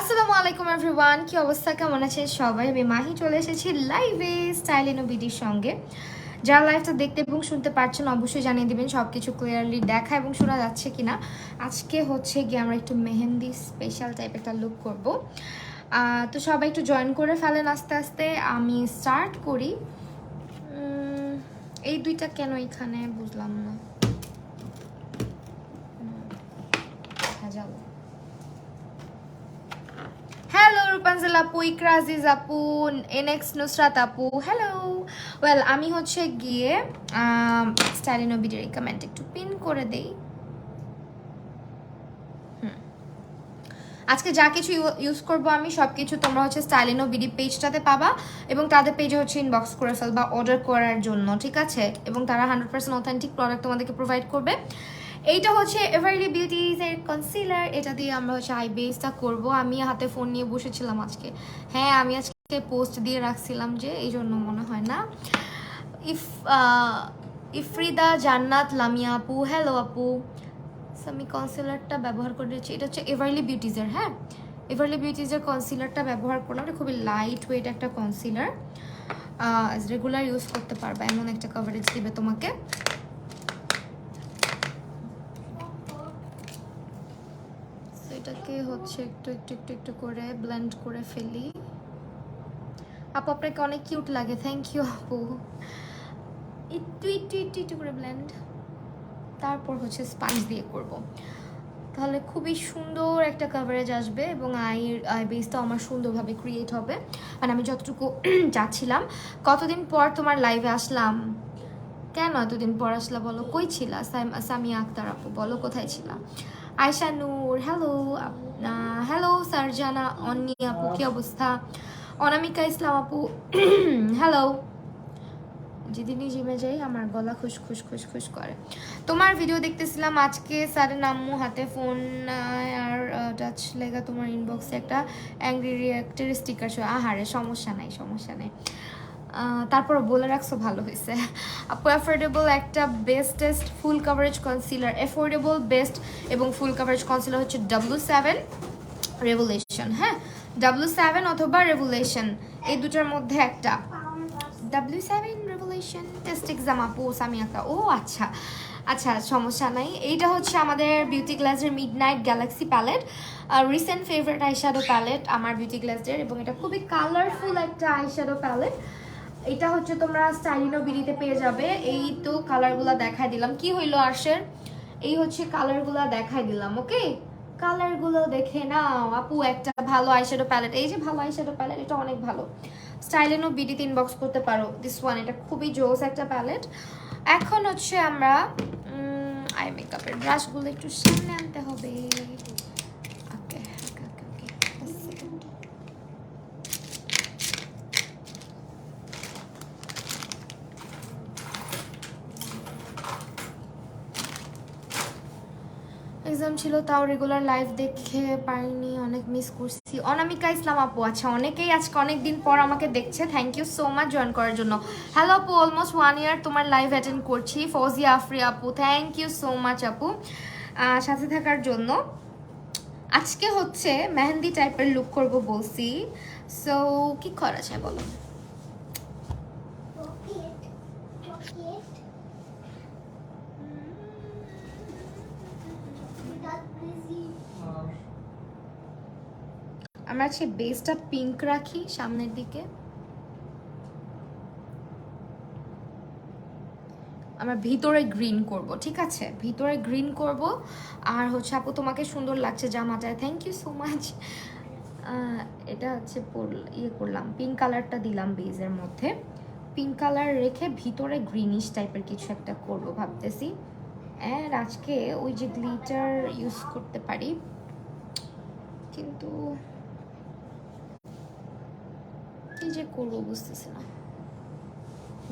আসসালামু আলাইকুম এভরিওয়ান, কি অবস্থা, কেমন আছেন সবাই? আমি মাহি চলে এসেছি লাইভে স্টাইল ইন বিডির সঙ্গে। যারা লাইভটা দেখতে এবং শুনতে পারছেন অবশ্যই জানিয়ে দিবেন সব কিছু ক্লিয়ারলি দেখা এবং শোনা যাচ্ছে কিনা। আজকে হচ্ছে গিয়ে আমরা একটু মেহেন্দি স্পেশাল টাইপ একটা লুক করব, তো সবাই একটু জয়েন করে ফেলেন আস্তে আস্তে। আমি স্টার্ট করি। এই দুইটা কেন এখানে বুঝলাম না। যাবো। হ্যালো রূপাঞ্জল আপু, ইকরাজিজ আপু, এনএক্স নুসরাত আপু, হ্যালো। ওয়েল, আমি হচ্ছে গিয়ে স্টাইলিনো ভিডিওর কমেন্ট একটু পিন করে দেই। আজকে যা কিছু ইউজ করবো আমি সব কিছু তোমরা হচ্ছে স্টাইলিনো বিডি পেজটাতে পাবা, এবং তাদের পেজে হচ্ছে ইনবক্স করে ফেলবা অর্ডার করার জন্য, ঠিক আছে? এবং তারা 100% অথেন্টিক প্রোডাক্ট তোমাদেরকে প্রোভাইড করবে। এইটা হচ্ছে এভারলি বিউটিজের কনসিলার, এটা দিয়ে আমরা হচ্ছে আই বেসটা করবো। আমি হাতে ফোন নিয়ে বসেছিলাম আজকে। হ্যাঁ, আমি আজকে পোস্ট দিয়ে রাখছিলাম যে, এই জন্য মনে হয় না। ইফরিদা জান্নাত লামিয়া আপু, হ্যালো আপু। আমি কনসিলারটা ব্যবহার করেছি, এটা হচ্ছে এভারলি বিউটিজের। হ্যাঁ, এভারলি বিউটিজের কনসিলারটা ব্যবহার করলাম। এটা খুবই লাইট ওয়েট একটা কনসিলার, রেগুলার ইউজ করতে পারবে, এমন একটা কভারেজ দিবে তোমাকে। এটাকে হচ্ছে একটু একটু একটু একটু করে ব্লেন্ড করে ফেলি। আপু আপনাকে অনেক কিউট লাগে, থ্যাংক ইউ আপু। একটু একটু একটু একটু করে ব্লেন্ড, তারপর হচ্ছে স্পাঞ্জ দিয়ে করব, তাহলে খুবই সুন্দর একটা কভারেজ আসবে এবং আই বেসটাও আমার সুন্দরভাবে ক্রিয়েট হবে। মানে আমি যতটুকু চাচ্ছিলাম। কতদিন পর তোমার লাইভে আসলাম? কেন এতদিন পর আসলা বলো? কই ছিলা? সামিয়া আক্তার আপু বলো কোথায় ছিলা? আয়শা নূর, হ্যালো। হ্যালো সারজানা অন্নি আপু, কি অবস্থা? অনামিকা ইসলাম আপু, হ্যালো। যেদিনই জিমে যাই আমার গলা খুশ খুশ করে। তোমার ভিডিও দেখতেছিলাম আজকে, স্যারের নাম্মু হাতে ফোন আর টাচ লেগা তোমার ইনবক্সে একটা অ্যাংরি রিয়াক্টের স্টিকার শো। আহারে, সমস্যা নাই সমস্যা নেই, তারপর বলে রাখছো, ভালো হয়েছে আপু। অ্যাফোর্ডেবল একটা bestest full coverage concealer, affordable best এবং ফুল কাভারেজ কনসিলার হচ্ছে W7 রেভুলেশন। হ্যাঁ, W7 অথবা রেভুলেশন, এই দুটার মধ্যে একটা। W7 রেভুলেশন টেস্ট এক্সাম আপু সামিয়াকা। ও আচ্ছা আচ্ছা, সমস্যা নাই। এইটা হচ্ছে আমাদের বিউটি গ্লাসের midnight galaxy palette, recent favourite eyeshadow palette আমার বিউটি গ্লাসের, এবং এটা খুবই কালারফুল একটা আইশ্যাডো প্যালেট। এটা হচ্ছে তোমরা স্টাইলিনো বিডিতে পেয়ে যাবে। এই তো কালারগুলো দেখাই দিলাম, কি হইলো আর্শের? এই হচ্ছে কালারগুলো দেখাই দিলাম, ওকে? কালারগুলো দেখে নাও আপু, একটা ভালো আইশ্যাডো প্যালেট। এই যে ভালো আইশ্যাডো প্যালেট, এটা অনেক ভালো। স্টাইলিনো বিডিতে ইনবক্স করতে পারো দিস ওয়ান, এটা খুবই জোস একটা প্যালেট। এখন হচ্ছে আমরা আই মেকআপের ব্রাশগুলো একটু সামনে আনতে হবে। ওকে ওকে ওকে ওকে, সেকেন্ড। এক্সাম ছিল তাও রেগুলার লাইভ দেখে পারিনি, অনেক মিস করছি। অনামিকা ইসলাম আপু, আচ্ছা অনেকেই আজকে অনেক দিন পর আমাকে দেখছে, thank you so much join করার জন্য। হ্যালো আপু, অলমোস্ট 1 ইয়ার তোমার লাইভ অ্যাটেন্ড করছি। ফৌজিয়া আফরি আপু, থ্যাংক ইউ সো মাচ আপু সাথে থাকার জন্য। আজকে হচ্ছে মেহেন্দি টাইপের লুক করব বলছি, সো কি করা যায় বলো? আমরা হচ্ছে বেসটা পিঙ্ক রাখি সামনের দিকে। আমরা ভিতরে গ্রিন করব, ঠিক আছে? ভিতরে গ্রিন করব। আর হচ্ছে আপু তোমাকে সুন্দর লাগছে জামাটায়, থ্যাংক ইউ সো মাচ। এটা হচ্ছে ইয়ে করলাম, পিঙ্ক কালারটা দিলাম বেজের মধ্যে। পিঙ্ক কালার রেখে ভিতরে গ্রিনিশ টাইপের কিছু একটা করব ভাবতেছি। অ্যান্ড আজকে ওই যে গ্লিটার ইউজ করতে পারি, কিন্তু কি যে করবো বুঝতেছি না।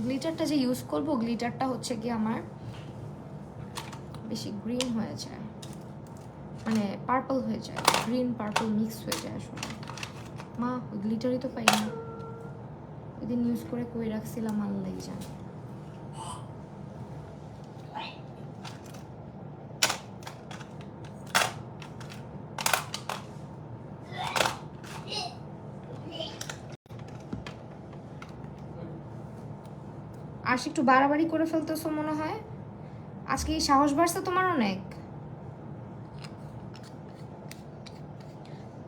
গ্লিটারটা যে ইউজ করব, গ্লিটারটা হচ্ছে কি আমার বেশি গ্রিন হয়ে যায়, মানে পার্পল হয়ে যায়, গ্রিন পার্পল মিক্স হয়ে যায় আসলে। মা ওই গ্লিটারই তো পাই না, ওই দিন ইউজ করে কই রাখছিলাম আল্লাহই জানে। আশি একটু বাড়াবাড়ি করে ফেলতেছো মনে হয়। আজকে এই সাহস বাড়ছে তোমার অনেক।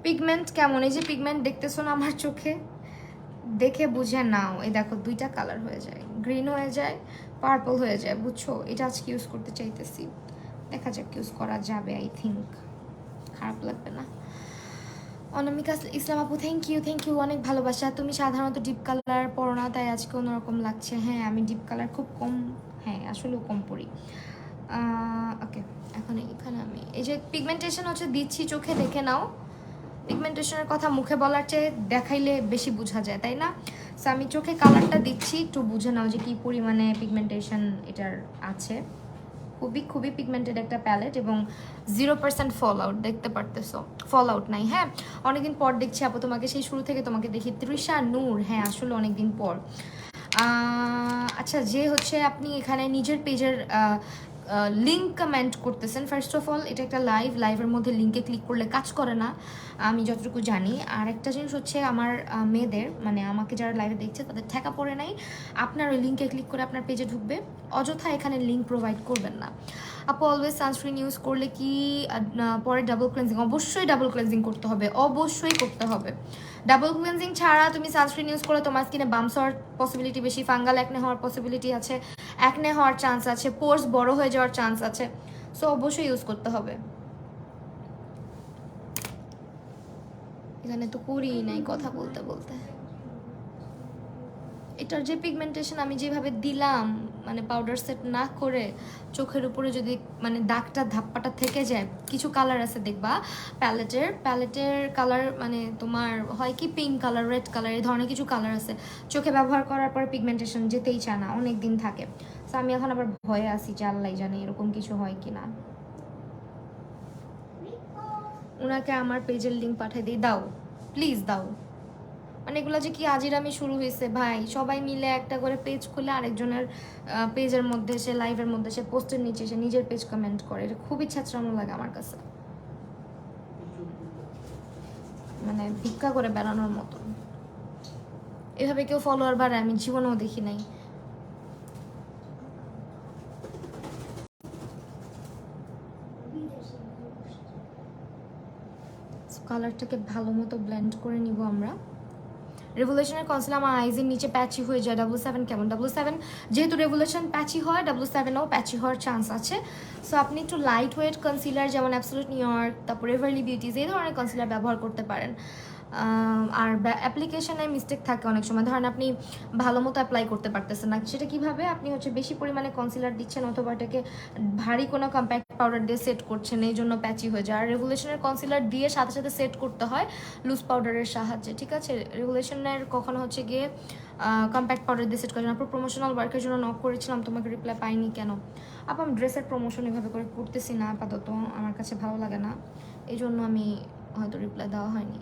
পিগমেন্ট কেমন? এই যে পিগমেন্ট দেখতেছো না আমার চোখে, দেখে বুঝে নাও। এই দেখো দুইটা কালার হয়ে যায়, গ্রিন হয়ে যায়, পার্পল হয়ে যায়, বুঝছো? এটা আজকে ইউজ করতে চাইতেছি, দেখা যাক ইউজ করা যাবে। আই থিঙ্ক খারাপ লাগবে না। অনামিকা ইসলাম আপু থ্যাংক ইউ, অনেক ভালোবাসা। তুমি সাধারণত ডিপ কালার পরো না, তাই আজকে অন্যরকম লাগছে। হ্যাঁ আমি ডিপ কালার খুব কম, হ্যাঁ আসলেও কম পরি। ওকে, এখন এখানে আমি এই যে পিগমেন্টেশন হচ্ছে দিচ্ছি, চোখে দেখে নাও। পিগমেন্টেশনের কথা মুখে বলার চেয়ে দেখাইলে বেশি বোঝা যায়, তাই না? সো আমি চোখে কালারটা দিচ্ছি, একটু বুঝে নাও যে কী পরিমাণে পিগমেন্টেশন এটার আছে। খুবই খুবই পিগমেন্টেড একটা প্যালেট এবং 0% ফল আউট, দেখতে পারতেছো ফল আউট নাই। হ্যাঁ অনেকদিন পর দেখছি আপু তোমাকে, সেই শুরু থেকে তোমাকে দেখি। তৃষা নূর, হ্যাঁ আসলে অনেকদিন পর। আচ্ছা, যে হচ্ছে আপনি এখানে নিজের পেজের লিঙ্ক কমেন্ট করতেছেন, ফার্স্ট অফ অল এটা একটা লাইভের মধ্যে লিঙ্কে ক্লিক করলে কাজ করে না আমি যতটুকু জানি। আর একটা জিনিস হচ্ছে আমার মেয়েদের, মানে আমাকে যারা লাইভে দেখছে তাদের ঠেকা পড়ে নাই, আপনার ওই লিঙ্কে ক্লিক করে আপনার পেজে ঢুকবে, অযথা এখানে লিঙ্ক প্রোভাইড করবেন না। আপু অলওয়েজ সানস্ক্রিন ইউজ করলে কি পরে ডাবল ক্লেন্সিং? অবশ্যই ডাবল ক্লেন্সিং করতে হবে, অবশ্যই করতে হবে। ডাবল ক্লেন্সিং ছাড়া তুমি সানস্ক্রিন ইউজ করলে তোমার স্কিনে বাম্পস হওয়ার পসিবিলিটি বেশি, ফাঙ্গাল অ্যাকনে হওয়ার পসিবিলিটি আছে, অ্যাকনে হওয়ার চান্স আছে, পোর্স বড় হয়ে যাওয়ার চান্স আছে। সো অবশ্যই ইউজ করতে হবে। এখানে তো করিই নাই কথা বলতে বলতে। এটার যে পিগমেন্টেশন আমি যেভাবে দিলাম, মানে পাউডার সেট না করে চোখের উপরে যদি মানে দাগটা ধাপ্পাটা থেকে যায়, কিছু কালার আছে দেখবা প্যালেটের কালার, মানে তোমার হয় কি পিঙ্ক কালার, রেড কালার, এই ধরনের কিছু কালার আছে, চোখে ব্যবহার করার পর পিগমেন্টেশন যেতেই চায় না, অনেক দিন থাকে। তো আমি এখন আবার ভয়ে আছি যে আল্লাহ জানে এরকম কিছু হয় কি না। ওনাকে আমার পেজের লিঙ্ক পাঠিয়ে দিই, দাও প্লিজ দাও। মানে এগুলো যে কি আজিরামি শুরু হয়েছে ভাই, সবাই মিলে একটা করে পেজ খুলে আরেকজনের পেজের মধ্যে সে লাইভের মধ্যে সে পোস্টের নিচে সে নিজের পেজ কমেন্ট করে, এটা খুবই ছ্যাঁচড়ানো লাগে আমার কাছে, মানে ভিক্ষা করে বেড়ানোর মতো। এভাবে কেউ ফলোয়ার বাড়ায় আমি জীবনেও দেখি নাই। কালারটাকে ভালো মতো ব্লেন্ড করে নিব আমরা। রেভুলেশনের কনসিলার আমার আইজের নিচে প্যাচি হয়ে যায়। W7 কেমন? W7 যেহেতু রেভুলেশন প্যাচি হয়, W7ও প্যাচি হওয়ার চান্স আছে। সো আপনি একটু লাইট ওয়েট কনসিলার যেমন অ্যাবসোলিউট নিউইয়র্ক, তারপর এভারলি বিউটিজ, এই ধরনের কনসিলার ব্যবহার করতে পারেন। আর অ্যাপ্লিকেশনে মিস্টেক থাকে অনেক সময়, ধরেন আপনি ভালো মতো অ্যাপ্লাই করতে পারতেছেন না, সেটা কিভাবে? আপনি হচ্ছে বেশি পরিমাণে কনসিলার দিচ্ছেন অথবা এটাকে ভারী কোনো কম্প্যাক্ট পাউডার দিয়ে সেট করছেন, এই জন্য প্যাচি হয়ে যায়। আর রেগুলেশনের কনসিলার দিয়ে সাথে সাথে সেট করতে হয় লুজ পাউডারের সাহায্যে, ঠিক আছে? রেগুলেশনের কখনো হচ্ছে গিয়ে কম্প্যাক্ট পাউডার দিয়ে সেট করেন। আপনার প্রমোশনাল ওয়ার্কের জন্য নক করেছিলাম, তোমাকে রিপ্লাই পাইনি কেন? আপু আমি ড্রেসের প্রমোশন এভাবে করে করতেছি না আপাতত, আমার কাছে ভালো লাগে না, এই জন্য আমি হয়তো রিপ্লাই দেওয়া হয়নি।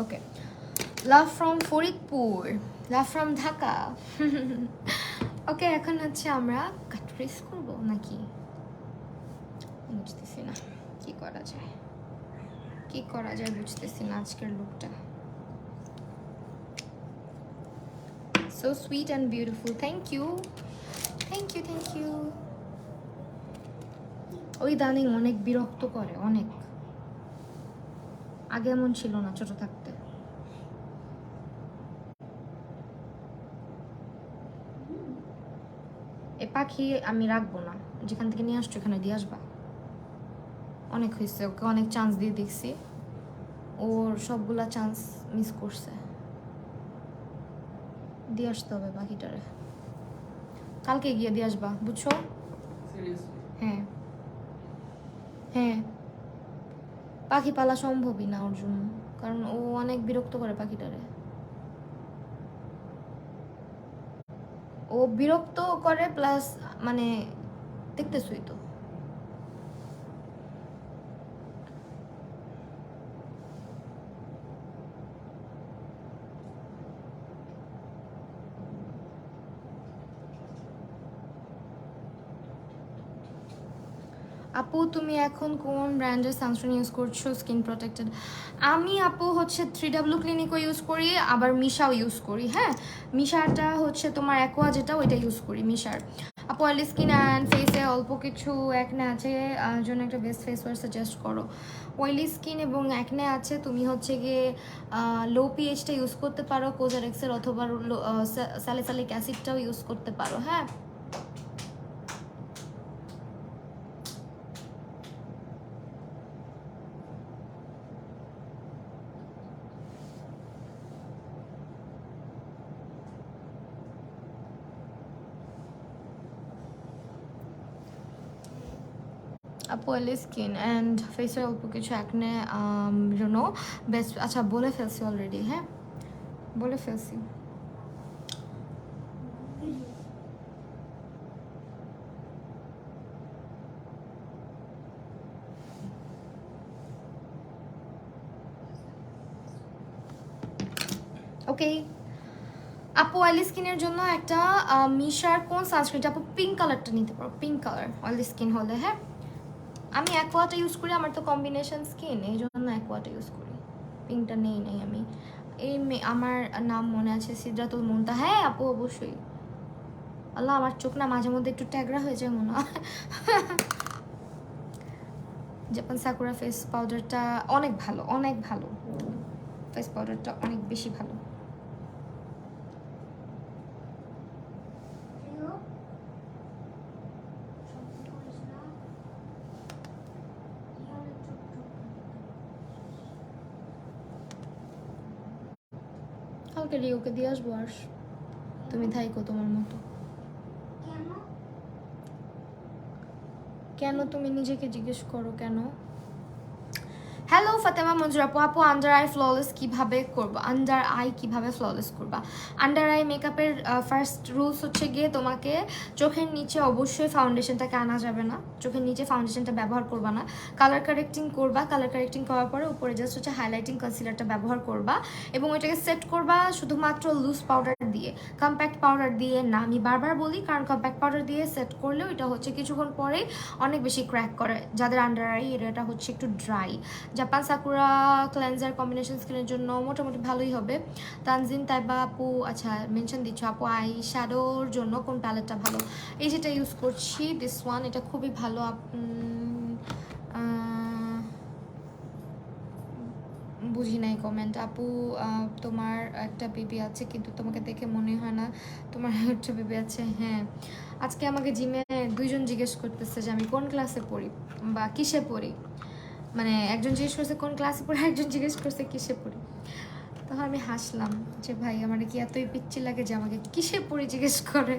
Okay, love from Faridpur, love from Dhaka. Okay, এখন হচ্ছে আমরা কাটরিস করবো নাকি বুঝতেছি না, কি করা যায় বুঝতেছি না আজকের লুকটা। So sweet and beautiful, thank you. ওই দানি অনেক বিরক্ত করে, অনেক। আগে এমন ছিল না ছোট থাকতে। এ পাখি আমি রাখবো না, যেখান থেকে নিয়ে আসছো এখানে দিয়ে আসবা। অনেক হয়েছে, ওকে অনেক চান্স দিয়ে দেখছি, ওর সবগুলা চান্স মিস করছে। দিয়ে আসতে হবে পাখিটারে, কালকে গিয়ে দিয়ে আসবা, বুঝছো? হ্যাঁ হ্যাঁ, পাখি পালা সম্ভবই না ওর জন্য, কারণ ও অনেক বিরক্ত করে পাখিটারে। ও বিরক্ত করে প্লাস মানে দেখতেছই তো। আপু তুমি এখন কোন ব্র্যান্ডের সানস্ক্রিন ইউজ করছো স্কিন প্রোটেক্টেড? আমি আপু হচ্ছে 3W ক্লিনিকও ইউজ করি, আবার মিশাও ইউজ করি। হ্যাঁ, মিশাটা হচ্ছে তোমার অ্যাকোয়া যেটা, ওইটা ইউজ করি মিশার। আপু অয়েলি স্কিন অ্যান্ড ফেসে অল্প কিছু অ্যাকনে আছে জন্য একটা বেস্ট ফেস ওয়াশ সাজেস্ট করো। অয়েলি স্কিন এবং অ্যাকনে আছে, তুমি হচ্ছে গিয়ে লো পিএইচটা ইউজ করতে পারো, কোজারেক্সের অথবা স্যালিসালিক অ্যাসিডটাও ইউজ করতে পারো। হ্যাঁ, আপু অয়েলি স্কিন অ্যান্ড ফেসের অল্প কিছু অ্যাকনে জন্য বেস্ট। আচ্ছা বলে ফেলছি অলরেডি, হ্যাঁ বলে ফেলছি। ওকে আপু অয়েলি স্কিনের জন্য একটা মিশার কোন সানস্ক্রিনটা, আপু পিঙ্ক কালারটা নিতে পারো, পিঙ্ক কালার অয়েলি স্কিন হলে। হ্যাঁ, আমি অ্যাকোয়াটা ইউজ করি, আমার তো কম্বিনেশন স্কিন, এই জন্য অ্যাকোয়াটা ইউজ করি, পিঙ্কটা নেই আমি। এই আমার নাম মনে আছে সিদ্রাতুল মুনতা। হ্যাঁ আপু অবশ্যই। আল্লাহ আমার চোখ না মাঝে মধ্যে একটু ট্যাগরা হয়ে যায় মনে হয়। জাপান সাকুরা ফেস পাউডারটা অনেক ভালো, অনেক ভালো, ফেস পাউডারটা অনেক বেশি ভালো। কালকে রিওকে দিয়ে আসবো, আর তুমি থাইকো তোমার মতো। কেন তুমি নিজেকে জিজ্ঞেস করো কেন? হ্যালো ফাতেমা মঞ্জুর আপু, আপু আন্ডার আই ফ্ললেস কীভাবে করবো, আন্ডার আই কীভাবে ফ্ললেস করবা? আন্ডার আই মেকআপের ফার্স্ট রুলস হচ্ছে গিয়ে তোমাকে চোখের নিচে অবশ্যই ফাউন্ডেশনটাকে আনা যাবে না, চোখের নিচে ফাউন্ডেশনটা ব্যবহার করবা না। কালার কারেক্টিং করবা, কালার কারেক্টিং করার পরে উপরে জাস্ট হচ্ছে হাইলাইটিং কনসিলারটা ব্যবহার করবা এবং ওইটাকে সেট করবা শুধুমাত্র লুজ পাউডার দিয়ে, কম্প্যাক্ট পাউডার দিয়ে না। আমি বারবার বলি কারণ কম্প্যাক্ট পাউডার দিয়ে সেট করলেও এটা হচ্ছে কিছুক্ষণ পরেই অনেক বেশি ক্র্যাক করে, যাদের আন্ডার আই এরিয়াটা হচ্ছে একটু dry. Japan sakura cleanser combination স্কিনের জন্য মোটামুটি ভালোই হবে। তানজিন তাইবা আপু, আচ্ছা মেনশন দিচ্ছ আপু আই শ্যাডোর জন্য কোন প্যালেটটা ভালো? এই যেটা ইউজ করছি দিস ওয়ান, এটা খুবই ভালো। বুঝি নাই কমেন্ট আপু। তোমার একটা বেবি আছে কিন্তু তোমাকে দেখে মনে হয় না তোমার একটা বেবি আছে। হ্যাঁ, আজকে আমাকে জিমে দুইজন জিজ্ঞেস করতেছে যে আমি কোন ক্লাসে পড়ি বা কিসে পড়ি, মানে একজন জিজ্ঞেস করছে কোন ক্লাসে পড়ি, একজন জিজ্ঞেস করছে কিসে পড়ি। তখন আমি হাসলাম যে ভাই আমার কি এতই পিচ্ছি লাগে যে আমাকে কিসে পড়ি জিজ্ঞেস করে।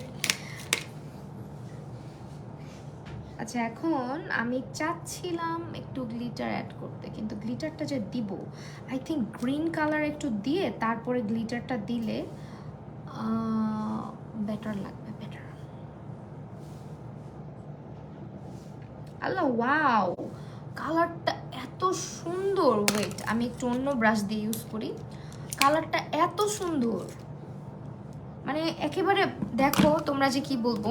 আচ্ছা এখন আমি চাচ্ছিলাম একটু গ্লিটার অ্যাড করতে, কিন্তু গ্লিটারটা যে দিব আই থিঙ্ক গ্রিন কালার একটু দিয়ে তারপরে গ্লিটারটা দিলে বেটার লাগবে, বেটার। আল্লাহ ওয়াও, কালারটা এত সুন্দর। ওয়েট আমি একটু অন্য ব্রাশ দিয়ে ইউজ করি, কালারটা এত সুন্দর, মানে একেবারে দেখো তোমরা যে কি বলবো।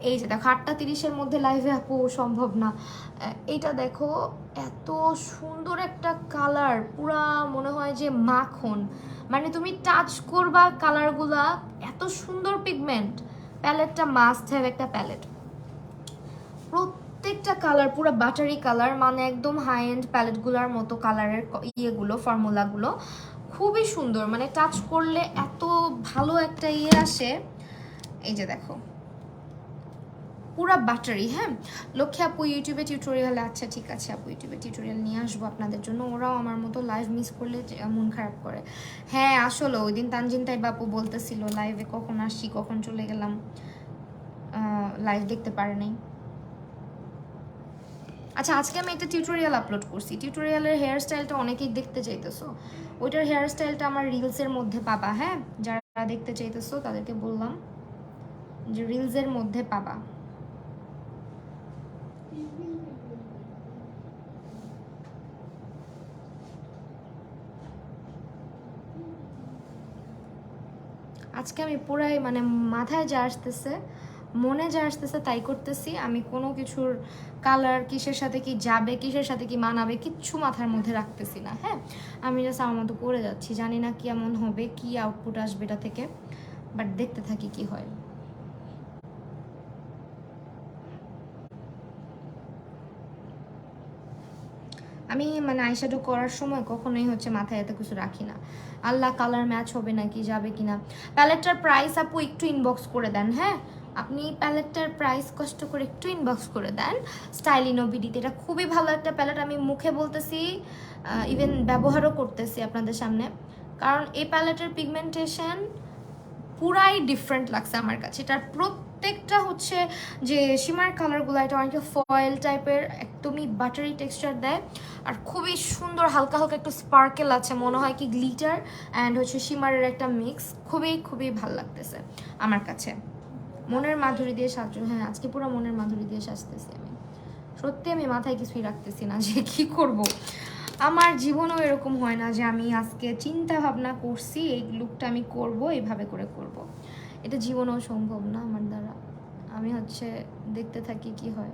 এই যে দেখো 8:30-এর মধ্যে লাইভে আপু সম্ভব না, এইটা দেখো এত সুন্দর একটা কালার, পুরা মনে হয় যে মাখন, মানে তুমি টাচ করবা কালারগুলা এত সুন্দর পিগমেন্ট। প্যালেটটা মাস্ট হ্যাভ একটা প্যালেট, প্রত্যেকটা কালার পুরো বাটারি কালার, মানে একদম হাই এন্ড প্যালেটগুলোর মতো কালারের ইয়েগুলো, ফর্মুলাগুলো খুবই সুন্দর, মানে টাচ করলে এত ভালো একটা ইয়ে আসে। এই যে দেখো পুরা বাটারি। হ্যাঁ, লক্ষ্মী আপু ইউটিউবে টিউটোরিয়াল, আচ্ছা ঠিক আছে আপু ইউটিউবে টিউটোরিয়াল নিয়ে আসবো আপনাদের জন্য, ওরাও আমার মতো লাইভ মিস করলে মন খারাপ করে। হ্যাঁ আসলে ওই দিন তানজিন তাই বাপু বলতেছিল লাইভে কখন আসছি কখন চলে গেলাম, লাইভ দেখতে পারে নাই। আচ্ছা আজকে আমি একটা টিউটোরিয়াল আপলোড করছি, টিউটোরিয়ালের হেয়ার স্টাইলটা অনেকেই দেখতে চাইতেছো, ওইটার হেয়ার স্টাইলটা আমার রিলসের মধ্যে পাবা। হ্যাঁ, যারা দেখতে চাইতেছো তাদেরকে বললাম যে রিলসের মধ্যে পাবা। আজকে আমি পুরাই মানে মাথায় যা আসতেছে মনে যা আসতেছে তাই করতেছি। আমি কোনো কিছুর কালার কিসের সাথে কি যাবে, কিসের সাথে কি মানাবে, কিচ্ছু মাথার মধ্যে রাখতেছি না। হ্যাঁ, আমি জাস্ট আমার মতো করে যাচ্ছি। জানি না কেমন হবে, কি আউটপুট আসবে এটা থেকে, বাট দেখতে থাকি কি হয়। আমি মানে আইশ্যাডো করার সময় কখনোই হচ্ছে মাথায় এত কিছু রাখি না, আল্লাহ কালার ম্যাচ হবে নাকি, যাবে কিনা। প্যালেটটার প্রাইস আপু একটু ইনবক্স করে দেন। হ্যাঁ, আপনি প্যালেটটার প্রাইস কষ্ট করে একটু ইনবক্স করে দেন স্টাইলিনো বিডিতে। এটা খুবই ভালো একটা প্যালেট, আমি মুখে বলতেছি, ইভেন ব্যবহারও করতেছি আপনাদের সামনে, কারণ এই প্যালেটের পিগমেন্টেশন পুরাই ডিফারেন্ট লাগছে আমার কাছে। এটার প্রত্যেকটা হচ্ছে যে শিমার কালারগুলো, এটা অনেকটা ফয়েল টাইপের, একদমই বাটারি টেক্সচার দেয়, আর খুবই সুন্দর হালকা হালকা একটু স্পার্কেল আছে, মনে হয় কি গ্লিটার অ্যান্ড হচ্ছে শিমারের একটা মিক্স। খুবই খুবই ভালো লাগতেছে আমার কাছে। মনের মাধুরী দিয়ে সাহায্য, হ্যাঁ আজকে পুরো মনের মাধুরী দিয়ে সাজতেছি আমি। সত্যি আমি মাথায় কিছুই রাখতেছি না যে কি করব। আমার জীবনেও এরকম হয় না যে আমি আজকে চিন্তা ভাবনা করছি এই লুকটা আমি করব, এইভাবে করে করব। এটা জীবনেও সম্ভব না আমার দ্বারা। আমি হচ্ছে দেখতে থাকি কি হয়,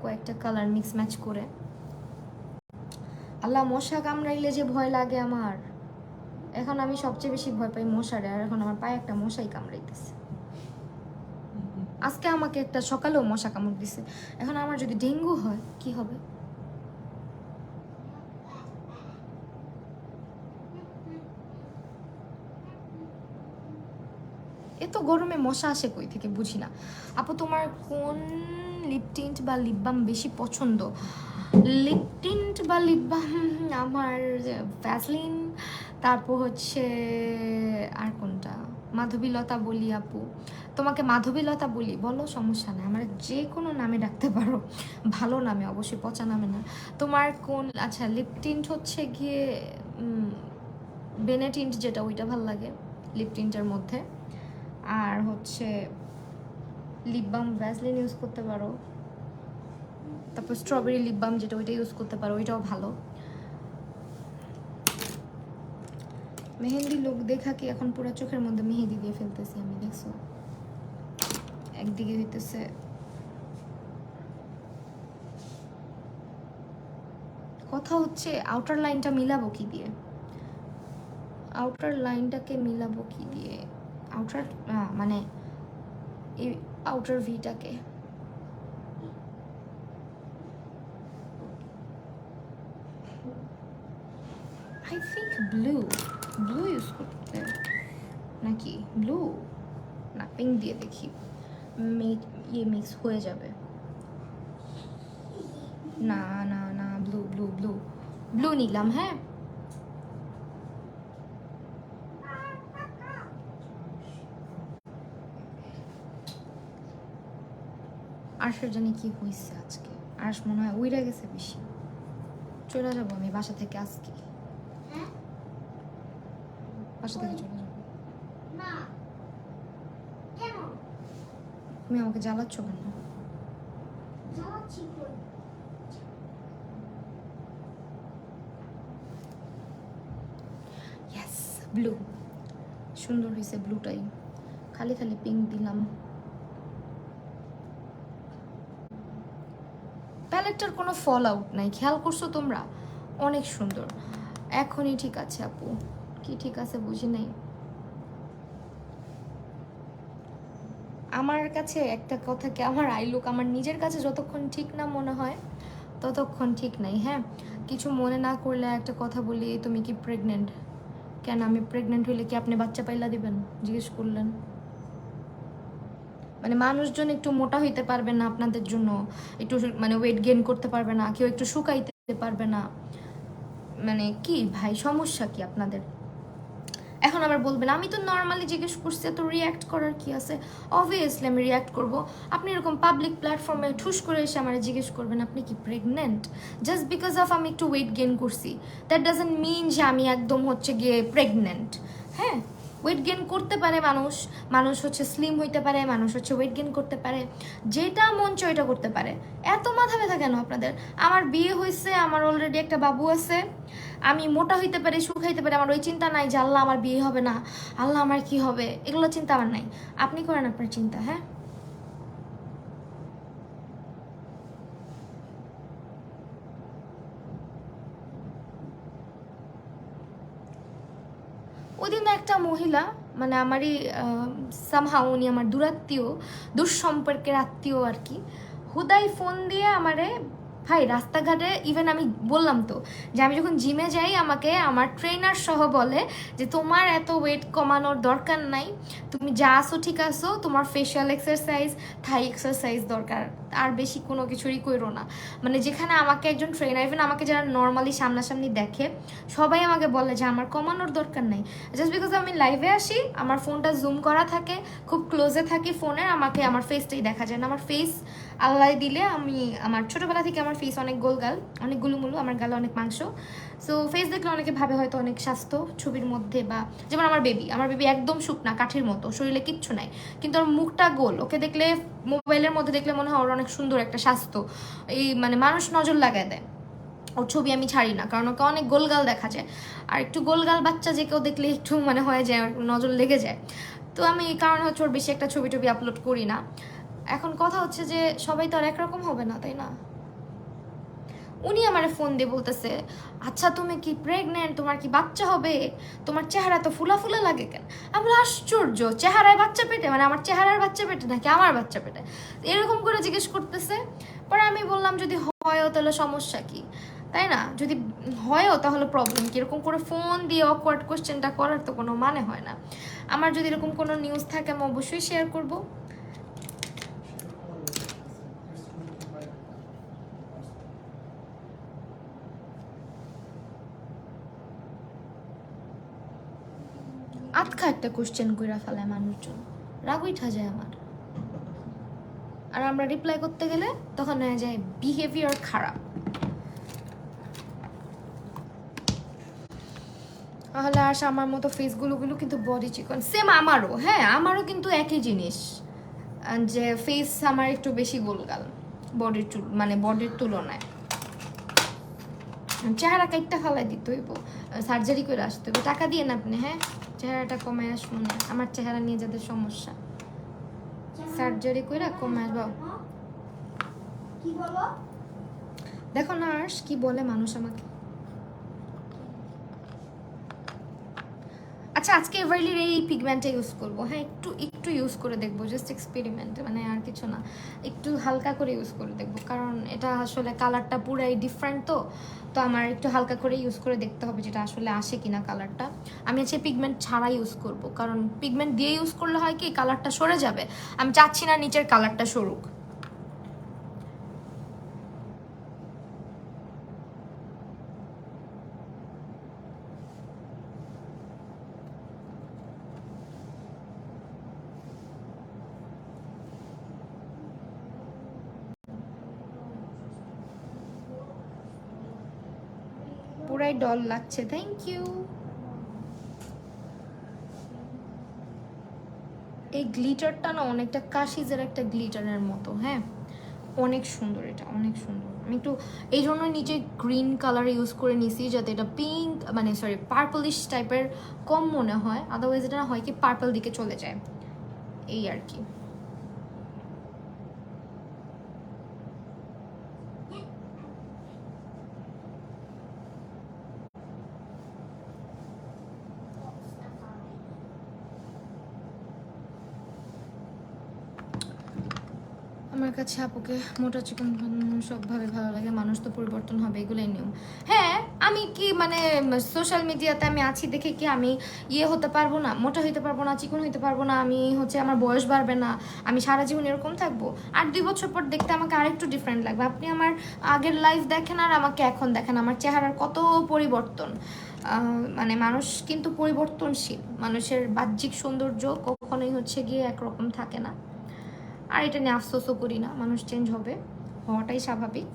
কয়েকটা কালার মিক্স ম্যাচ করে। আল্লাহ, মশা কামড়াইলে যে ভয় লাগে আমার, এখন আমি সবচেয়ে বেশি ভয় পাই মশারে, আর এখন আমার পায়ে একটা মশাই কামড়াইতেছে। আজকে আমাকে একটা সকালেও মশা কামড় দিছে। এখন আমার যদি ডেঙ্গু হয় কি হবে? এত গরমে মশা আসে কই থেকে বুঝি না। আপু তোমার কোন লিপ টিন্ট বা লিপ বাম বেশি পছন্দ? লিপ টিন্ট বা লিপ বাম আমার ভ্যাসলিন, তারপর হচ্ছে আর কোনটা, মাধবীলতা বলি আপু। তোমাকে মাধবীলতা বলি বলো, সমস্যা নেই, আমার যে কোনো নামে ডাকতে পারো, ভালো নামে অবশ্যই, পচা নামে না। তোমার কোন, আচ্ছা লিপ টিন্ট হচ্ছে গিয়ে বেনেটিন্ট যেটা, ওইটা ভাল লাগে লিপ টিন্টের মধ্যে। আর হচ্ছে লিপ বাম ভ্যাসলিন ইউজ করতে পারো, তারপর স্ট্রবেরি লিপ বাম যেটা, ওইটা ইউজ করতে পারো, ওইটাও ভালো। মেহেন্দি লোক দেখা কি এখন পুরো চোখের মধ্যে মেহেন্দি দিয়ে ফেলতেছি আমি, দেখছো? একদিকে হইতেছে কথা হচ্ছে আউটার লাইনটা মিলাবো কি দিয়ে, আউটার লাইনটাকে মিলাবো কি দিয়ে, আউটার মানে এই আউটার ভিটাকে। আই থিঙ্ক ব্লু ইউজ করতে, নাকি ব্লু না পিঙ্ক দিয়ে দেখি, ইয়ে মিক্স হয়ে যাবে। না না না, ব্লু ব্লু ব্লু ব্লু নিলাম। হ্যাঁ, আরশের জানি কি হয়েছে আজকে, আরশ মনে হয় উইরা গেছে বেশি। চলে যাবো আমি বাসা থেকে আজকে, বাসা থেকে চলে যাবো। তুমি আমাকে জ্বালাচ্ছ কেন? ইয়েস, ব্লু সুন্দর হয়েছে, ব্লুটাই, খালি খালি পিঙ্ক দিলাম। প্যালেটটার কোনো ফল আউট নাই, খেয়াল করছো তোমরা? অনেক সুন্দর। এখনই ঠিক আছে আপু, কি ঠিক আছে বুঝি নাই। আমার কাছে একটা কথা কি, আমার আই লুক আমার নিজের কাছে যতক্ষণ ঠিক না মনে হয় ততক্ষণ ঠিক নাই। হ্যাঁ, কিছু মনে না করলে একটা কথা বলি, তুমি কি প্রেগনেন্ট? কেন, আমি প্রেগনেন্ট হইলে কি আপনি বাচ্চা পাইলা দিবেন? জিজ্ঞেস করলেন। মানে মানুষজন একটু মোটা হইতে পারবে না আপনাদের জন্য, একটু মানে ওয়েট গেইন করতে পারবে না, কেউ একটু শুকাইতে পারবে না, মানে কি ভাই সমস্যা কি আপনাদের? এখন আবার বলবেন আমি তো নর্মালি জিজ্ঞেস করছি, তো রিয়্যাক্ট করার কি আছে? অবভিয়াসলি আমি রিয়্যাক্ট করব। আপনি এরকম পাবলিক প্ল্যাটফর্মে ঠুস করে এসে আমার জিজ্ঞেস করবেন আপনি কি প্রেগনেন্ট, জাস্ট বিকজ অফ আমি একটু ওয়েট গেইন করছি, দ্যাট ডাজন্ট মিন যে আমি একদম হচ্ছে গিয়ে প্রেগনেন্ট। হ্যাঁ, ওয়েট গেইন করতে পারে মানুষ, মানুষ হচ্ছে স্লিম হইতে পারে, মানুষ হচ্ছে ওয়েট গেইন করতে পারে, যেটা মন চায় ওইটা করতে পারে। এত মাথা ব্যথা কেন আপনাদের? আমার বিয়ে হয়েছে, আমার অলরেডি একটা বাবু আছে, আমি মোটা হইতে পারি, শুকাইতে পারি, আমার ওই চিন্তা নাই যে আল্লাহ আমার বিয়ে হবে না, আল্লাহ আমার কি হবে, এগুলো চিন্তা আমার নাই। আপনি করেন আপনার চিন্তা। হ্যাঁ, মহিলা, মানে আমারই সামহাও উনি আমার দূরাত্মীয়, দুঃসম্পর্কের আত্মীয় আর কি, হুদাই ফোন দিয়ে আমারে, ভাই রাস্তাঘাটে ইভেন আমি বললাম তো যে আমি যখন জিমে যাই আমাকে আমার ট্রেনার সহ বলে যে তোমার এত ওয়েট কমানোর দরকার নাই, তুমি যা আসো ঠিক আসো, তোমার ফেশিয়াল এক্সারসাইজ, থাই এক্সারসাইজ দরকার, আর বেশি কোনো কিছুরই করো না। মানে যেখানে আমাকে একজন ট্রেনার, ইভেন আমাকে যারা নর্মালি সামনাসামনি দেখে সবাই আমাকে বলে যে আমার কমানোর দরকার নাই, জাস্ট বিকজ আমি লাইভে আসি, আমার ফোনটা জুম করা থাকে, খুব ক্লোজে থাকি ফোনের, আমাকে আমার ফেসটাই দেখা যায় না। আমার ফেস আল্লাহ দিলে, আমি আমার ছোটোবেলা থেকে আমার ফেস অনেক গোলগাল, অনেক গুলুমুলু, আমার গালে অনেক মাংস, সো ফেস দেখলে অনেকে ভাবে হয়তো অনেক স্বাস্থ্য ছবির মধ্যে, বা যেমন আমার বেবি একদম শুকনা কাঠের মতো, শরীরে কিচ্ছু নাই, কিন্তু ওর মুখটা গোল, ওকে দেখলে মোবাইলের মধ্যে দেখলে মনে হয় ওর অনেক সুন্দর একটা স্বাস্থ্য, এই মানে মানুষ নজর লাগায় দেয়। ওর ছবি আমি ছাড়ি না, কারণ ওকে অনেক গোলগাল দেখা যায়, আর একটু গোলগাল বাচ্চা যে কেউ দেখলে একটু মানে হয়ে যায়, নজর লেগে যায়। তো আমি এই কারণে হচ্ছে ওর বেশি একটা ছবি টবি আপলোড করি না। এখন কথা হচ্ছে যে সবাই তো আর একরকম হবে না, তাই না? উনি আমার ফোন দিয়ে বলতেছে, আচ্ছা তুমি কি প্রেগনেন্ট, তোমার কি বাচ্চা হবে, তোমার চেহারা তো ফুলা ফুলা লাগে কেন? আমি বলি আশ্চর্য, চেহারায় বাচ্চা পেটে, মানে আমার চেহারার বাচ্চা পেটে নাকি আমার বাচ্চা পেটে, এরকম করে জিজ্ঞেস করতেছে। পরে আমি বললাম যদি হয়ও তাহলে সমস্যা কি, তাই না? যদি হয়ও তাহলে প্রবলেম কি? এরকম করে ফোন দিয়ে অকওয়ার্ড কোশ্চেনটা করার তো কোনো মানে হয় না। আমার যদি এরকম কোনো নিউজ থাকে আমি অবশ্যই শেয়ার করবো। আতখা একটা কোশ্চেন কইরা ফেলায় মানুষজন, রাগ উঠা যায় আমার, আর আমরা রিপ্লাই করতে গেলে তখন হয়ে যায় বিহেভিয়ার খারাপ। তাহলে আর আমার মতো ফেসগুলো কিন্তু বডি চিকন, সেম আমারও, হ্যাঁ আমারও কিন্তু একই জিনিস, যে ফেস আমার একটু বেশি গোলগাল বডির মানে বডির তুলনায়। চেহারা কাইটটা ফালাই দিতে হইব, সার্জারি করে আসতে হইব, টাকা দিয়ে না আপনি, হ্যাঁ চেহারাটা কমে আসবো না, আমার চেহারা নিয়ে যাদের সমস্যা, সার্জারি করে কমে আসবো। কি বলো? দেখো নার্স কি বলে মানুষ আমাকে। আচ্ছা আজকে এভারলির এই পিগমেন্টটা ইউজ করবো, হ্যাঁ একটু একটু ইউজ করে দেখবো, জাস্ট এক্সপেরিমেন্ট, মানে আর কিছু না, একটু হালকা করে ইউজ করে দেখবো, কারণ এটা আসলে কালারটা পুরাই ডিফারেন্ট, তো তো আমার একটু হালকা করে ইউজ করে দেখতে হবে যেটা আসলে আসে কিনা কালারটা। আমি হচ্ছে পিগমেন্ট ছাড়া ইউজ করব, কারণ পিগমেন্ট দিয়ে ইউজ করলে হয় কি কালারটা সরে যাবে, আমি চাচ্ছি না নিচের কালারটা সরুক। পুরাই ডল লাগছে, থ্যাংক ইউ। এই গ্লিটারটা না অনেকটা কাশিজের একটা গ্লিটারের মতো, হ্যাঁ অনেক সুন্দর, এটা অনেক সুন্দর। আমি একটু এই জন্য নিচে গ্রিন কালার ইউজ করে নিছি, যাতে এটা পিঙ্ক মানে সরি পার্পলিশ টাইপের কম মনে হয়, আদারওয়াইজ এটা হয় কি পার্পল দিকে চলে যায়, এই আর কি। আমার কাছে আপুকে মোটা চিকন সবভাবে ভালো লাগে, মানুষ তো পরিবর্তন হবে, এগুলোই নিয়ম। হ্যাঁ আমি কি মানে সোশ্যাল মিডিয়াতে আমি আছি দেখে কি আমি ইয়ে হতে পারবো না, মোটা হইতে পারবো না, চিকন হইতে পারবো না, আমি হচ্ছে আমার বয়স বাড়বে না, আমি সারা জীবন এরকম থাকবো? আর 2 বছর পর দেখতে আমাকে আরেকটু ডিফারেন্ট লাগবে। আপনি আমার আগের লাইফ দেখেন আর আমাকে এখন দেখেন, আমার চেহারার কত পরিবর্তন। মানে মানুষ কিন্তু পরিবর্তনশীল, মানুষের বাহ্যিক সৌন্দর্য কখনোই হচ্ছে গিয়ে একরকম থাকে না। আর এটা নিয়ে আফসোসও করি না, মানুষ চেঞ্জ হবে, হওয়াটাই স্বাভাবিক,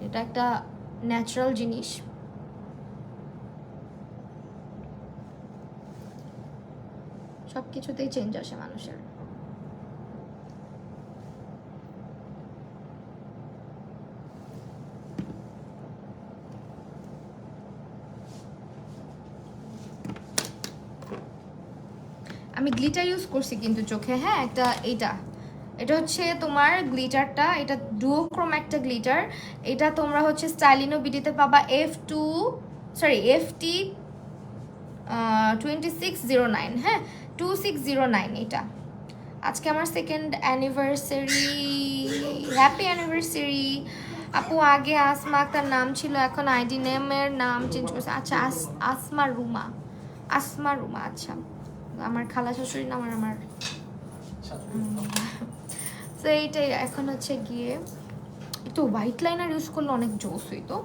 এটা একটা ন্যাচারাল জিনিস। সব কিছুতেই চেঞ্জ আসে মানুষের। আমি গ্লিটার ইউজ করছি কিন্তু চোখে, হ্যাঁ একটা এটা হচ্ছে তোমার গ্লিটারটা, এটা ডুওক্রোম একটা গ্লিটার, এটা তোমরা হচ্ছে স্টাইলিনো বিডিতে পাবা FT 2609, হ্যাঁ 2609 এটা। আজকে আমার সেকেন্ড অ্যানিভার্সারি, হ্যাপি অ্যানিভার্সারি আপু। আগে আসমা আক্তার নাম ছিল, এখন আইডি নেমের নাম চেঞ্জ করছে। আচ্ছা আসমা রুমা, আসমা রুমা, আচ্ছা আমার খালা শাশুড়ির নাম আর আমার তো এইটাই। এখন হচ্ছে গিয়ে একটু হোয়াইট লাইনার ইউজ করলে অনেক জোস হইতো।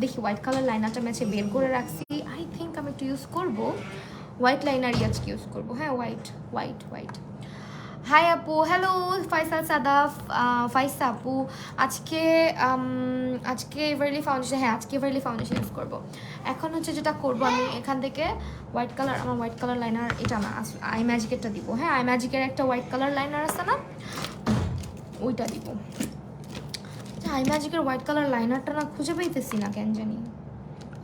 দেখি হোয়াইট কালার লাইনারটা ম্যাচে বের করে রাখছি, আই থিঙ্ক আমি একটু ইউজ করবো হোয়াইট লাইনারই আজকে ইউজ করবো। হ্যাঁ হোয়াইট হোয়াইট হোয়াইট। হাই আপু, হ্যালো ফাইসাল সাদাফ, ফাইসা আপু। আজকে আজকে এভারলি ফাউন্ডেশন, হ্যাঁ আজকে এভারলি ফাউন্ডেশন ইউজ করবো। এখন হচ্ছে যেটা করবো আমি এখান থেকে হোয়াইট কালার, আমার হোয়াইট কালার লাইনার এটা না, আই ম্যাজিকেরটা দিব। হ্যাঁ আই ম্যাজিকের একটা হোয়াইট কালার লাইনার আছে না, ওইটা দিব। আই ম্যাজিকের হোয়াইট কালার লাইনারটা না খুঁজে পাইতেছি না কেন জানি।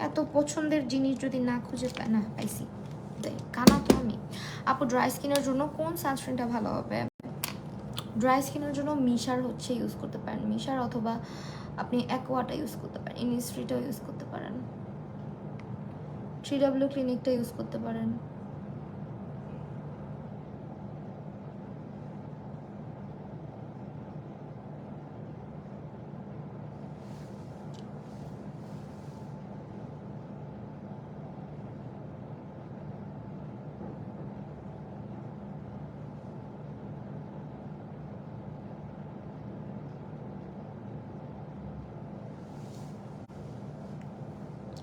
এত পছন্দের জিনিস যদি না খুঁজে পাই, না পাইছি কানা তো আমি। আপু ড্রাই স্কিনের জন্য কোন সানস্ক্রিনটা ভালো হবে? ড্রাই স্কিনের জন্য মিশার হচ্ছে ইউজ করতে পারেন, মিশার, অথবা আপনি অ্যাকোয়াটা ইউজ করতে পারেন, ইনিসফ্রিটাও ইউজ করতে পারেন, 3W ক্লিনিকটা ইউজ করতে পারেন।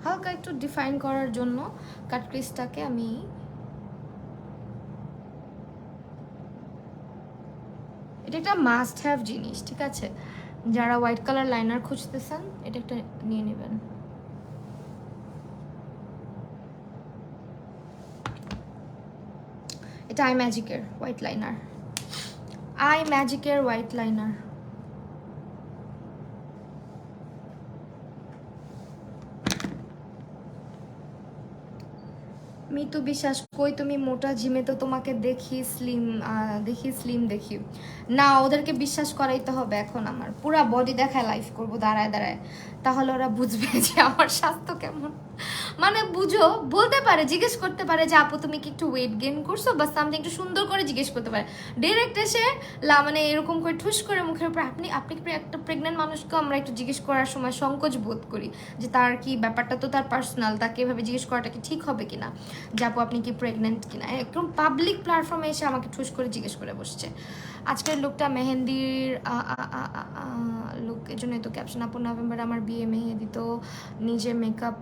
হালকা একটু ডিফাইন করার জন্য কাট ক্রিজটাকে আমি এটা একটা মাস্ট হ্যাভ জিনিস, ঠিক আছে? যারা হোয়াইট কালার লাইনার খুঁজতেছেন এটা একটা নিয়ে নেবেন। এটা আই ম্যাজিকের হোয়াইট লাইনার, আই ম্যাজিকের হোয়াইট লাইনার। মিতু বিশ্বাস, কই তুমি মোটা, জিমে তো তোমাকে দেখি স্লিম, দেখি না। ওদেরকে বিশ্বাস করাইতে হবে এখন, আমার পুরা বডি দেখায় লাইফ করব দাঁড়ায় দাঁড়ায়, তাহলে ওরা বুঝবে যে আমার স্বাস্থ্য কেমন। মানে বুঝো, বলতে পারে, জিজ্ঞেস করতে পারে যে আপু তুমি কি একটু ওয়েট গেইন করছো বা সামথিং, একটু সুন্দর করে জিজ্ঞেস করতে পারে। ডাইরেক্ট এসে মানে এরকম করে ঠুস করে মুখের উপর আপনি একটা প্রেগনেন্ট মানুষকে আমরা একটু জিজ্ঞেস করার সময় সংকোচ বোধ করি যে তার কি ব্যাপারটা তো তার পার্সোনাল, তাকে এভাবে জিজ্ঞেস করাটা কি ঠিক হবে কিনা যে আপু আপনি কি প্রেগনেন্ট কিনা। একদম পাবলিক প্ল্যাটফর্মে এসে আমাকে ঠুস করে জিজ্ঞেস করে বসছে। আজকের লুকটা মেহেন্দির লুক, এর জন্যই তো ক্যাপশন। আপু নভেম্বরে আমার বিয়ে, মেহেদি তো নিজে মেকআপ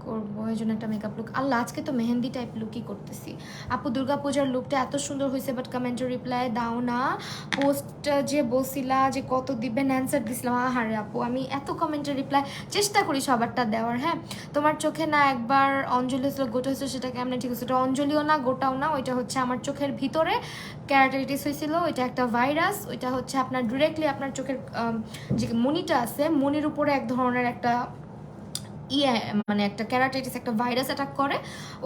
করবো, এই জন্য একটা মেকআপ লুক। আল্লাহ, আজকে তো মেহেন্দি টাইপ লুকই করতেছি। আপু দুর্গাপূজার লুকটা এত সুন্দর হয়েছে, বাট কমেন্টে রিপ্লাই দাও না। পোস্ট যে বলছিলা যে কত দিবেন, অ্যান্সার দিছিলাম। আহারে আপু, আমি এত কমেন্টে রিপ্লাই চেষ্টা করি সবারটা দেওয়ার। হ্যাঁ, তোমার চোখে না একবার অঞ্জলি হয়েছিল, গোটা হয়েছিল, সেটা কেমন ঠিক হচ্ছে? ওটা অঞ্জলিও না, গোটাও না, ওইটা হচ্ছে আমার চোখের ভিতরে ক্যারাটাইটিস হয়েছিল। ওইটা একটা ভাইরাস, ওইটা হচ্ছে আপনার ডিরেক্টলি আপনার চোখের যে মনিটা আছে, মনির উপরে এক ধরনের একটা মানে একটা ক্যারাটাইটিস, একটা ভাইরাস অ্যাটাক করে।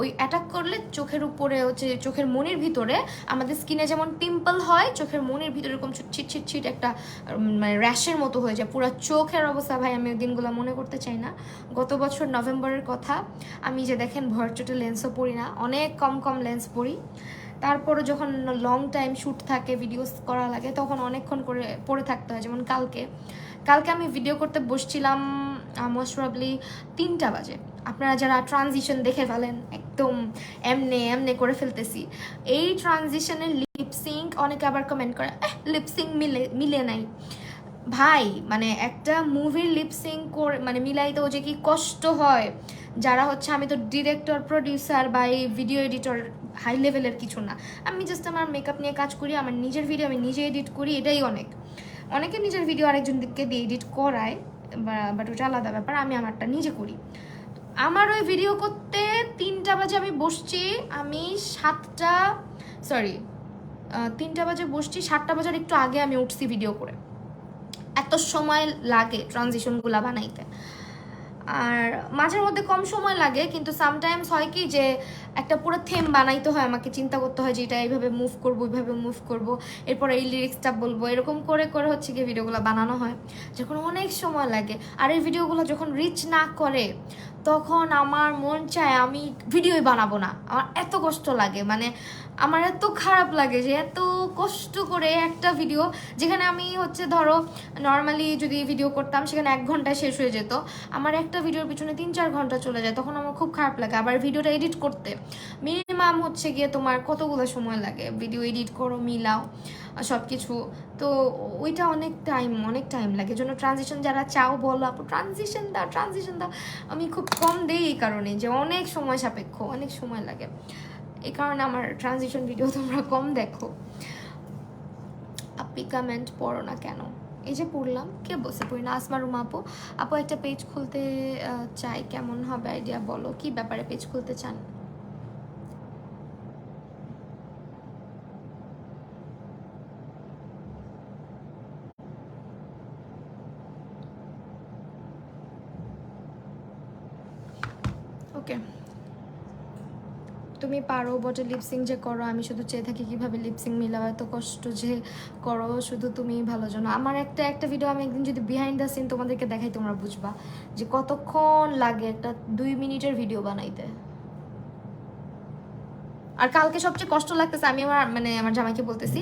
ওই অ্যাটাক করলে চোখের উপরে হচ্ছে, চোখের মনির ভিতরে আমাদের স্কিনে যেমন পিম্পল হয়, চোখের মনির ভিতরে এরকম ছিট ছিট ছিট একটা মানে র্যাশের মতো হয়ে যায় পুরো চোখের অবস্থা। ভাই আমি ওই দিনগুলো মনে করতে চাই না। গত বছর নভেম্বরের কথা, আমি যে দেখেন ভর চোটে লেন্সও পরি না, অনেক কম লেন্স পরি। তারপরে যখন লং টাইম শ্যুট থাকে, ভিডিওস করা লাগে, তখন অনেকক্ষণ করে পরে থাকতে হয়। যেমন কালকে আমি ভিডিও করতে বসছিলাম মোস্ট প্রবাবলি 3টা বাজে। আপনারা যারা ট্রানজিশন দেখে ফেলেন, একদম এমনে করে ফেলতেছি, এই ট্রানজিশনের লিপসিঙ্ক, অনেকে আবার কমেন্ট করে লিপসিঙ্ক মিলে নাই। ভাই মানে একটা মুভির লিপসিং করে মানে মিলাইতেও যে কি কষ্ট হয়, যারা হচ্ছে, আমি তো ডিরেক্টর, প্রডিউসার বা এই ভিডিও এডিটর হাই লেভেলের কিছু না। আমি জাস্ট আমার মেকআপ নিয়ে কাজ করি, আমার নিজের ভিডিও আমি নিজে এডিট করি, এটাই অনেকে নিজের ভিডিও আরেকজনকে দিয়ে এডিট করায়, বাট ওটা আলাদা ব্যাপার। আমি আমারটা নিজে করি। আমার ওই ভিডিও করতে 3টা বাজে আমি বসছি, আমি 3টা বাজে বসছি, 7টা বাজার একটু আগে আমি উঠছি ভিডিও করে। এত সময় লাগে ট্রানজিশনগুলো বানাইতে। আর মাঝের মধ্যে কম সময় লাগে, কিন্তু সামটাইমস হয় কি যে একটা পুরো থেম বানাইতে হয়, আমাকে চিন্তা করতে হয় যে এটা এইভাবে মুভ করবো, এইভাবে মুভ করবো, এরপর এই লিরিক্সটা বলবো, এরকম করে করে হচ্ছে গিয়ে ভিডিওগুলো বানানো হয়, যখন অনেক সময় লাগে। আর এই ভিডিওগুলো যখন রিচ না করে তখন আমার মন চায় আমি ভিডিওই বানাবো না, আমার এত কষ্ট লাগে, মানে আমার এত খারাপ লাগে যে এত কষ্ট করে একটা ভিডিও, যেখানে আমি হচ্ছে ধরো নর্মালি যদি ভিডিও করতাম সেখানে 1 ঘন্টায় শেষ হয়ে যেত, আমার একটা ভিডিওর পিছনে 3-4 ঘন্টা চলে যায়, তখন আমার খুব খারাপ লাগে। আবার ভিডিওটা এডিট করতে মিনিমাম হচ্ছে গিয়ে তোমার কতগুলো সময় লাগে, ভিডিও এডিট করো, মিলাও সব কিছু, তো ওইটা অনেক টাইম লাগে। জন্য ট্রানজিশন যারা চাও বলো আপু ট্রানজিশন দাও, আমি খুব কম দেই এই কারণে যে অনেক সময় সাপেক্ষ, অনেক সময় লাগে, এই কারণে আমার ট্রানজিশন ভিডিও তোমরা কম দেখো। আপনি কমেন্ট পড়ো না কেন? এই যে পড়লাম, কে বসে পড়ি না? আসমা রুমা আপু, আপু একটা পেজ খুলতে চাই, কেমন হবে আইডিয়া বলো, কি ব্যাপারে পেজ খুলতে চান? ওকে, তুমি পারো বটে লিপসিং যে করো, আমি শুধু চেয়ে থাকি কিভাবে লিপসিং মিলাও, এত কষ্ট যে করো শুধু তুমি ভালো জানো। আমার একটা ভিডিও আমি একদিন যদি বিহাইন্ড দ্য সিন তোমাদেরকে দেখাই তোমরা বুঝবা যে কতক্ষণ লাগে একটা 2 মিনিটের ভিডিও বানাইতে। আর কালকে সবচেয়ে কষ্ট লাগতেছে, আমি আমার জামাইকে বলতেছি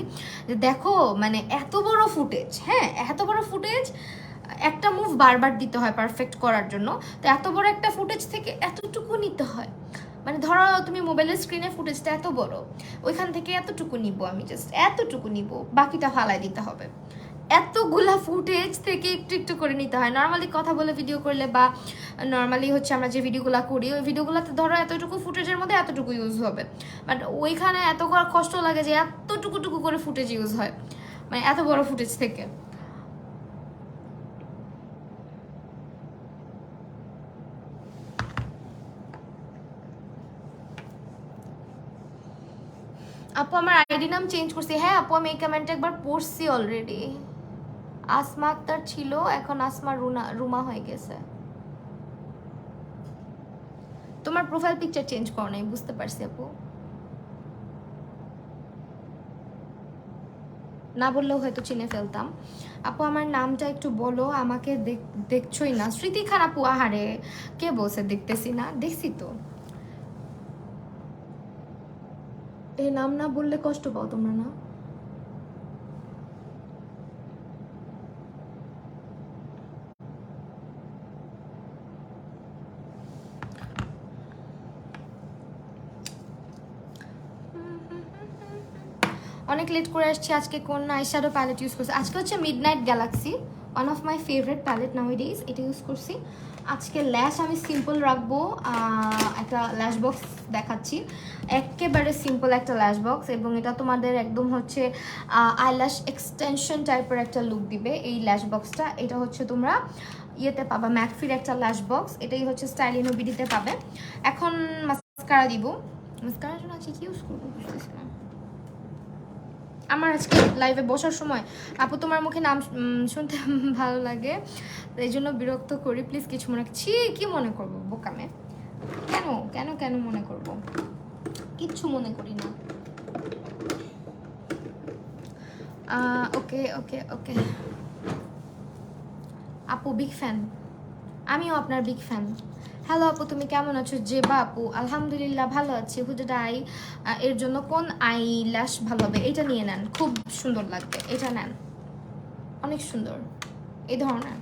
যে দেখো মানে এত বড় ফুটেজ, হ্যাঁ এত বড় ফুটেজ, একটা মুভ বারবার দিতে হয় পারফেক্ট করার জন্য, তো এত বড় একটা ফুটেজ থেকে এতটুকু নিতে হয়, মানে ধরো তুমি মোবাইলের স্ক্রিনে ফুটেজটা এত বড়, ওইখান থেকে এতটুকু নিব, আমি জাস্ট এতটুকু নিব, বাকিটা ফালাই দিতে হবে, এতগুলা ফুটেজ থেকে একটু একটু করে নিতে হয়। নর্মালি কথা বলে ভিডিও করলে বা নর্মালি হচ্ছে আমরা যে ভিডিওগুলো করি ওই ভিডিওগুলোতে ধরো এতটুকু ফুটেজের মধ্যে এতটুকু ইউজ হবে, বাট ওইখানে এত কষ্ট লাগে যে এতটুকু করে ফুটেজ ইউজ হয়, মানে এত বড় ফুটেজ থেকে। আপু আমার আইডি নাম চেঞ্জ করছি, হ্যাঁ আপু আমি এই কমেন্টটা একবার পড়ছি অলরেডি, আসমা আক্তার ছিল এখন আসমা রুমা হয়ে গেছে। তোমার প্রোফাইল পিকচার চেঞ্জ করো নাই, বুঝতে পারছি আপু, না বললেও হয়তো চিনে ফেলতাম। আপু আমার নামটা একটু বলো, আমাকে দেখছোই না। স্মৃতি খান আপু, আহারে কে বলছে দেখতেছি না, দেখছি তো। এই নাম না বললে কষ্ট পাও তোমরা না? অনেক লেট করে আসছি আজকে। কোন আইশ্যাডো প্যালেট ইউজ করছি আজকে? হচ্ছে midnight galaxy, one of my favourite palette nowadays, এটা ইউজ করছি আজকে। ল্যাশ আমি সিম্পল রাখবো, একটা ল্যাশ বক্স দেখাচ্ছি, একেবারে সিম্পল একটা ল্যাশ বক্স, এবং এটা তোমাদের একদম হচ্ছে আইল্যাশ এক্সটেনশন টাইপের একটা লুক দিবে এই ল্যাশ বক্সটা। এটা হচ্ছে তোমরা ইয়েতে পাবা, ম্যাকফির একটা ল্যাশ বক্স, এটাই হচ্ছে স্টাইলিনো বিডিতে পাবে। এখন মাস্কারা দিব, মাস্কারার জন্য আজকে কি ইউজ করবো বুঝতেছি না। আমার আজকে লাইভে বসার সময় আপু তোমার মুখে নাম শুনতে ভালো লাগে, এই জন্য বিরক্ত করি, প্লিজ কিছু মনে কি মনে করবো বোকামে? কেন কেন কেন মনে করব? কিচ্ছু মনে করি না। ওকে ওকে ওকে আপু বিগ ফ্যান, আমিও আপনার বিগ ফ্যান। হ্যালো আপু তুমি কেমন আছো? জেবা আপু আলহামদুলিল্লাহ ভালো আছি। হুডেড আই এর জন্য কোন আই ল্যাশ ভালো হবে? এটা নিয়ে নেন, খুব সুন্দর লাগবে, এটা নেন, অনেক সুন্দর এই ধরনের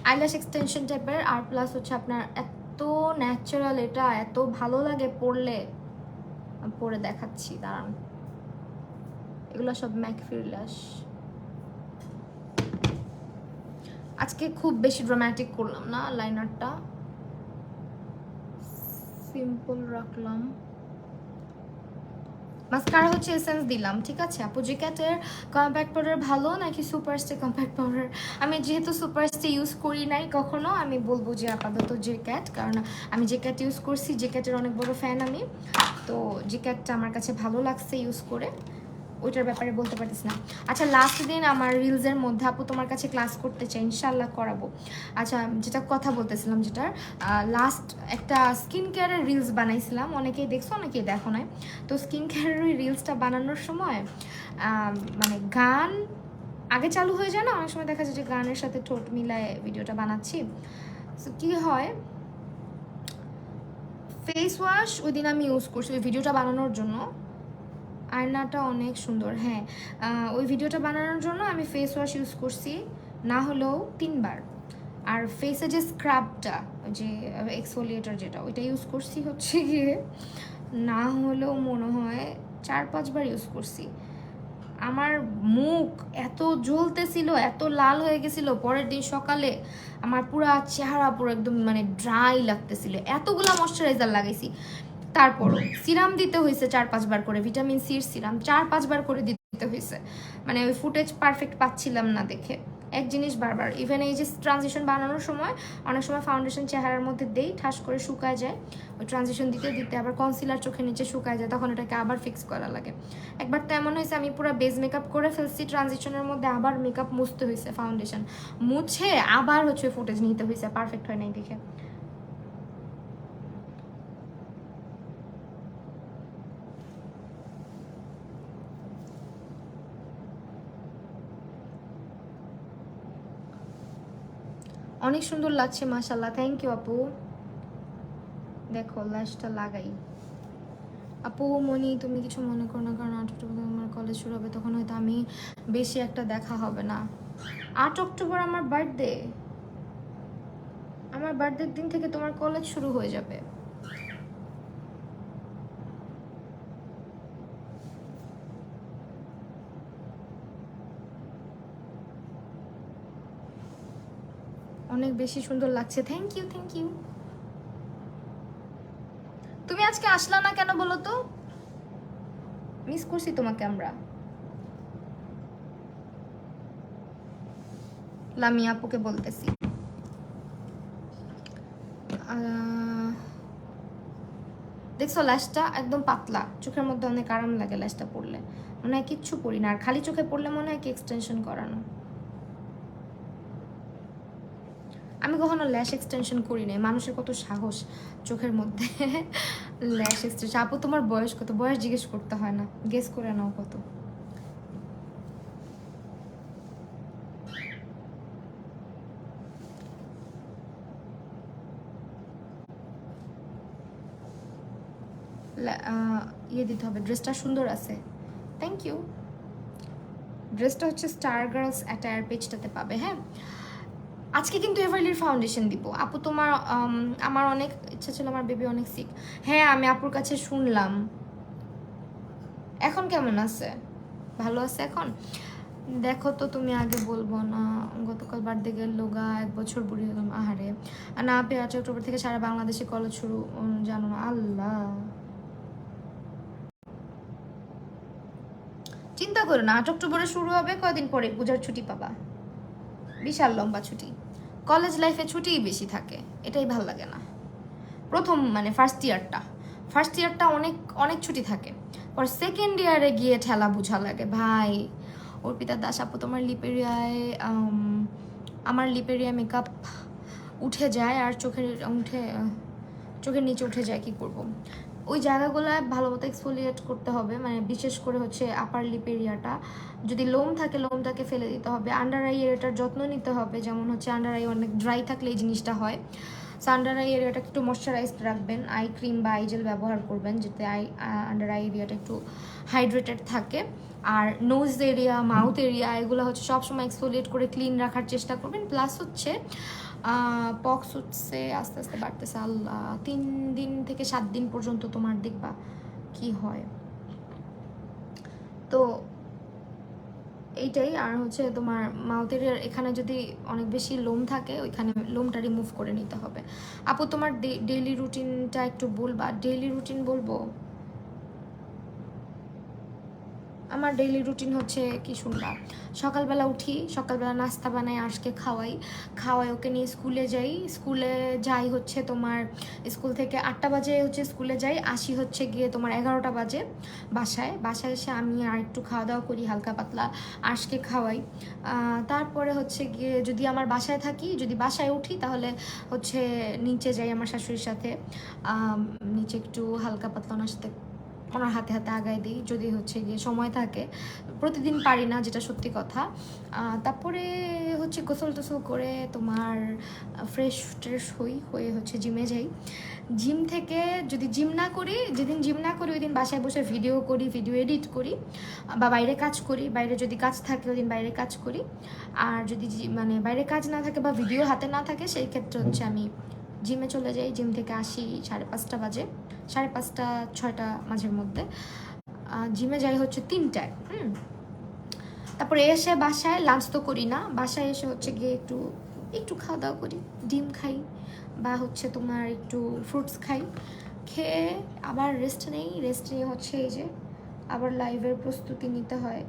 আইল্যাশ এক্সটেনশন টাইপের। আর প্লাস হচ্ছে আপনার এত ন্যাচারাল, এটা এত ভালো লাগে পরলে, পরে দেখাচ্ছি দাঁড়ান। এগুলো সব ম্যাকফির ল্যাশ। আজকে খুব বেশি ড্রামাটিক করলাম না, লাইনারটা সিম্পল রাখলাম। মাস্কারা হচ্ছে এসেন্স দিলাম, ঠিক আছে আপু। জিক্যাটের কম্প্যাক্ট পাউডার ভালো নাকি সুপারস্টে কম্প্যাক্ট পাউডার? আমি যেহেতু সুপারস্টে ইউজ করি নাই কখনো, আমি বলবো যে আপাতত জিক্যাট, কারণ আমি জিক্যাট ইউজ করছি, জিক্যাটের অনেক বড় ফ্যান আমি, তো জিক্যাটটা আমার কাছে ভালো লাগছে ইউজ করে, ওইটার ব্যাপারে বলতে পারতেছি না। আচ্ছা লাস্ট দিন আমার রিলসের মধ্যে আপু তোমার কাছে ক্লাস করতে চাই, ইনশাল্লাহ করাবো। আচ্ছা যেটা কথা বলতেছিলাম, যেটার লাস্ট একটা স্কিন কেয়ারের রিলস বানাইছিলাম, অনেকেই দেখছো অনেকেই দেখো নাই। তো স্কিন কেয়ারের ওই রিলসটা বানানোর সময় মানে গান আগে চালু হয়ে যায় না, অনেক সময় দেখা যায় যে গানের সাথে ঠোঁট মিলায় ভিডিওটা বানাচ্ছি। তো কী হয়, ফেস ওয়াশ ওই দিন আমি ইউজ করছি ওই ভিডিওটা বানানোর জন্য। আয়নাটা অনেক সুন্দর, হ্যাঁ। ওই ভিডিওটা বানানোর জন্য আমি ফেস ওয়াশ ইউজ করছি না হলেও 3 বার। আর ফেসে যে স্ক্রাবটা, যে এক্সফোলিয়েটার যেটা, ওইটা ইউজ করছি হচ্ছে গিয়ে না হলেও মনে হয় 4-5 বার ইউজ করছি। আমার মুখ এত জ্বলতেছিল, এত লাল হয়ে গেছিল, পরের দিন সকালে আমার পুরো চেহারা পুরো একদম মানে ড্রাই লাগতেছিল, এতগুলা ময়শ্চারাইজার লাগাইছি। তারপরও সিরাম দিতে হয়েছে 4-5 বার করে, ভিটামিন সির সিরাম 4-5 বার করে দিতে হয়েছে, মানে ওই ফুটেজ পারফেক্ট পাচ্ছিলাম না দেখে। এক জিনিস বারবার, ইভেন এই যে ট্রানজিশন বানানোর সময় অনেক সময় ফাউন্ডেশন চেহারার মধ্যে দেই, ঠাস করে শুকায় যায়, ওই ট্রানজিশন দিতে দিতে আবার কনসিলার চোখের নিচে শুকায় যায়, তখন এটাকে আবার ফিক্স করা লাগে। একবার তো এমন হয়েছে আমি পুরো বেস মেকআপ করে ফেলছি, ট্রানজিশনের মধ্যে আবার মেকআপ মুছতে হয়েছে, ফাউন্ডেশন মুছে আবার হচ্ছে ফুটেজ নিতে হয়েছে, পারফেক্ট হয় নাই দেখে। অনেক সুন্দর লাগছে মাশাআল্লাহ, থ্যাংক ইউ আপু। দেখো ল্যাশটা লাগাই। আপু মনি তুমি কিছু মনে করো না, কারণ 8 অক্টোবর আমার কলেজ শুরু হবে, তখন হয়তো আমি বেশি একটা দেখা হবে না। 8 অক্টোবর আমার বার্থডে, আমার বার্থডের দিন থেকে তোমার কলেজ শুরু হয়ে যাবে। অনেক বেশি সুন্দর লাগছে, থ্যাংক ইউ থ্যাংক ইউ। তুমি আজকে আসলা না কেন বলো তো, মিস করছি তোমাকে আমরা। লামিয়া আপুকে বলতেছি, দেখছো ল্যাশটা একদম পাতলা, চোখের মধ্যে অনেক আরাম লাগে ল্যাশটা পরলে, মনে হয় কিচ্ছু পরি না, আর খালি চোখে পড়লে মনে হয় কি এক্সটেনশন করানো। আমি কখনো ল্যাশ এক্সটেনশন করি নাই, মানুষের কত সাহস চোখের মধ্যে ল্যাশ এক্সটেনশন। আপু তোমার বয়স কত? বয়স জিজ্ঞেস করতে হয় না, গেস করে নাও কত। ইয়ে দিতে হবে, ড্রেসটা সুন্দর আছে, থ্যাংক ইউ। ড্রেসটা হচ্ছে স্টার গার্লস অ্যাটায়ার পেজটাতে পাবে, হ্যাঁ। আজকে কিন্তু এভারলির ফাউন্ডেশন দিব আপু, তোমার আমার অনেক ইচ্ছা ছিল, আমার বেবি অনেক সিক। হ্যাঁ আমি আপুর কাছে শুনলাম। এখন কেমন আছে? ভালো আছে এখন? দেখো তো তুমি আগে বলবো না, গতকাল বার্থডে গেল গা, 1 বছর বুড়ি হলাম, আহারে। আর না 8 অক্টোবর থেকে সারা বাংলাদেশে কলেজ শুরু, জানো না? আল্লাহ, চিন্তা করো না, 8 অক্টোবরে শুরু হবে, কয়দিন পরে পূজার ছুটি পাবা, বিশাল লম্বা ছুটি। কলেজ লাইফে ছুটিই বেশি থাকে, এটাই ভাল লাগে না। প্রথম মানে ফার্স্ট ইয়ারটা অনেক অনেক ছুটি থাকে, পর সেকেন্ড ইয়ারে গিয়ে ঠেলা বুঝা লাগে ভাই। অর্পিতা দাস আপু তোমার লিপেরিয়ায়, আমার লিপেরিয়া মেকআপ উঠে যায় আর চোখের নিচে উঠে যায়, কি করব। ওই জায়গাগুলোয় ভালো মতো এক্সফোলিয়েট করতে হবে, মানে বিশেষ করে হচ্ছে আপার লিপ এরিয়াটা, যদি লোম থাকে লোমটাকে ফেলে দিতে হবে। আন্ডার আই এরিয়াটার যত্ন নিতে হবে, যেমন হচ্ছে আন্ডার আই অনেক ড্রাই থাকলে এই জিনিসটা হয়। সো আন্ডার আই এরিয়াটা একটু ময়শ্চারাইজড রাখবেন, আই ক্রিম বা আই জেল ব্যবহার করবেন যাতে আন্ডার আই এরিয়াটা একটু হাইড্রেটেড থাকে। আর নোজ এরিয়া, মাউথ এরিয়া, এগুলো হচ্ছে সবসময় এক্সফোলিয়েট করে ক্লিন রাখার চেষ্টা করবেন। প্লাস হচ্ছে পক্স হচ্ছে আস্তে আস্তে বাড়তেছে, আল্লাহ 3 দিন থেকে 7 দিন পর্যন্ত তোমার দেখবা কি হয়। তো এইটাই। আর হচ্ছে তোমার মাউথের এখানে যদি অনেক বেশি লোম থাকে, ওইখানে লোমটা রিমুভ করে নিতে হবে। আপু তোমার ডেইলি রুটিনটা একটু বলবা? ডেইলি রুটিন বলবো, আমার ডেইলি রুটিন হচ্ছে কি শুনবা, সকালবেলা উঠি, সকালবেলা নাস্তা বানাই, আজকে খাওয়াই ওকে নিয়ে স্কুলে যাই হচ্ছে তোমার স্কুল থেকে 8টা বাজে হচ্ছে স্কুলে যাই, আসি হচ্ছে গিয়ে তোমার 11টা বাজে বাসায় এসে আমি আর একটু খাওয়া দাওয়া করি হালকা পাতলা, আজকে খাওয়াই। তারপরে হচ্ছে গিয়ে যদি আমার বাসায় থাকি, যদি বাসায় উঠি তাহলে হচ্ছে নিচে যাই আমার শাশুড়ির সাথে, নিচে একটু হালকা পাতলা ওনার হাতে আগায় দিই যদি হচ্ছে গিয়ে সময় থাকে। প্রতিদিন পারি না, যেটা সত্যি কথা। তারপরে হচ্ছে গোসল টোসল করে তোমার ফ্রেশ হয়ে হচ্ছে জিমে যাই। জিম থেকে যদি জিম না করি, যেদিন জিম না করি ওই দিন বাসায় বসে ভিডিও এডিট করি বা বাইরে কাজ করি। বাইরে যদি কাজ থাকে ওই দিন বাইরে কাজ করি, আর যদি মানে বাইরে কাজ না থাকে বা ভিডিও হাতে না থাকে সেই ক্ষেত্রে হচ্ছে আমি জিমে চলে যাই। জিম থেকে আসি 5:30 বাজে, 5:30 6টা মাঝের মধ্যে। জিমে যাই হচ্ছে 3টায়। তারপরে এসে বাসায় লাঞ্চ তো করি না, বাসায় এসে হচ্ছে গিয়ে একটু খাওয়া দাওয়া করি, ডিম খাই বা হচ্ছে তোমার একটু ফ্রুটস খাই, খেয়ে আবার রেস্ট নিয়ে হচ্ছে এই যে আবার লাইভের প্রস্তুতি নিতে হয়।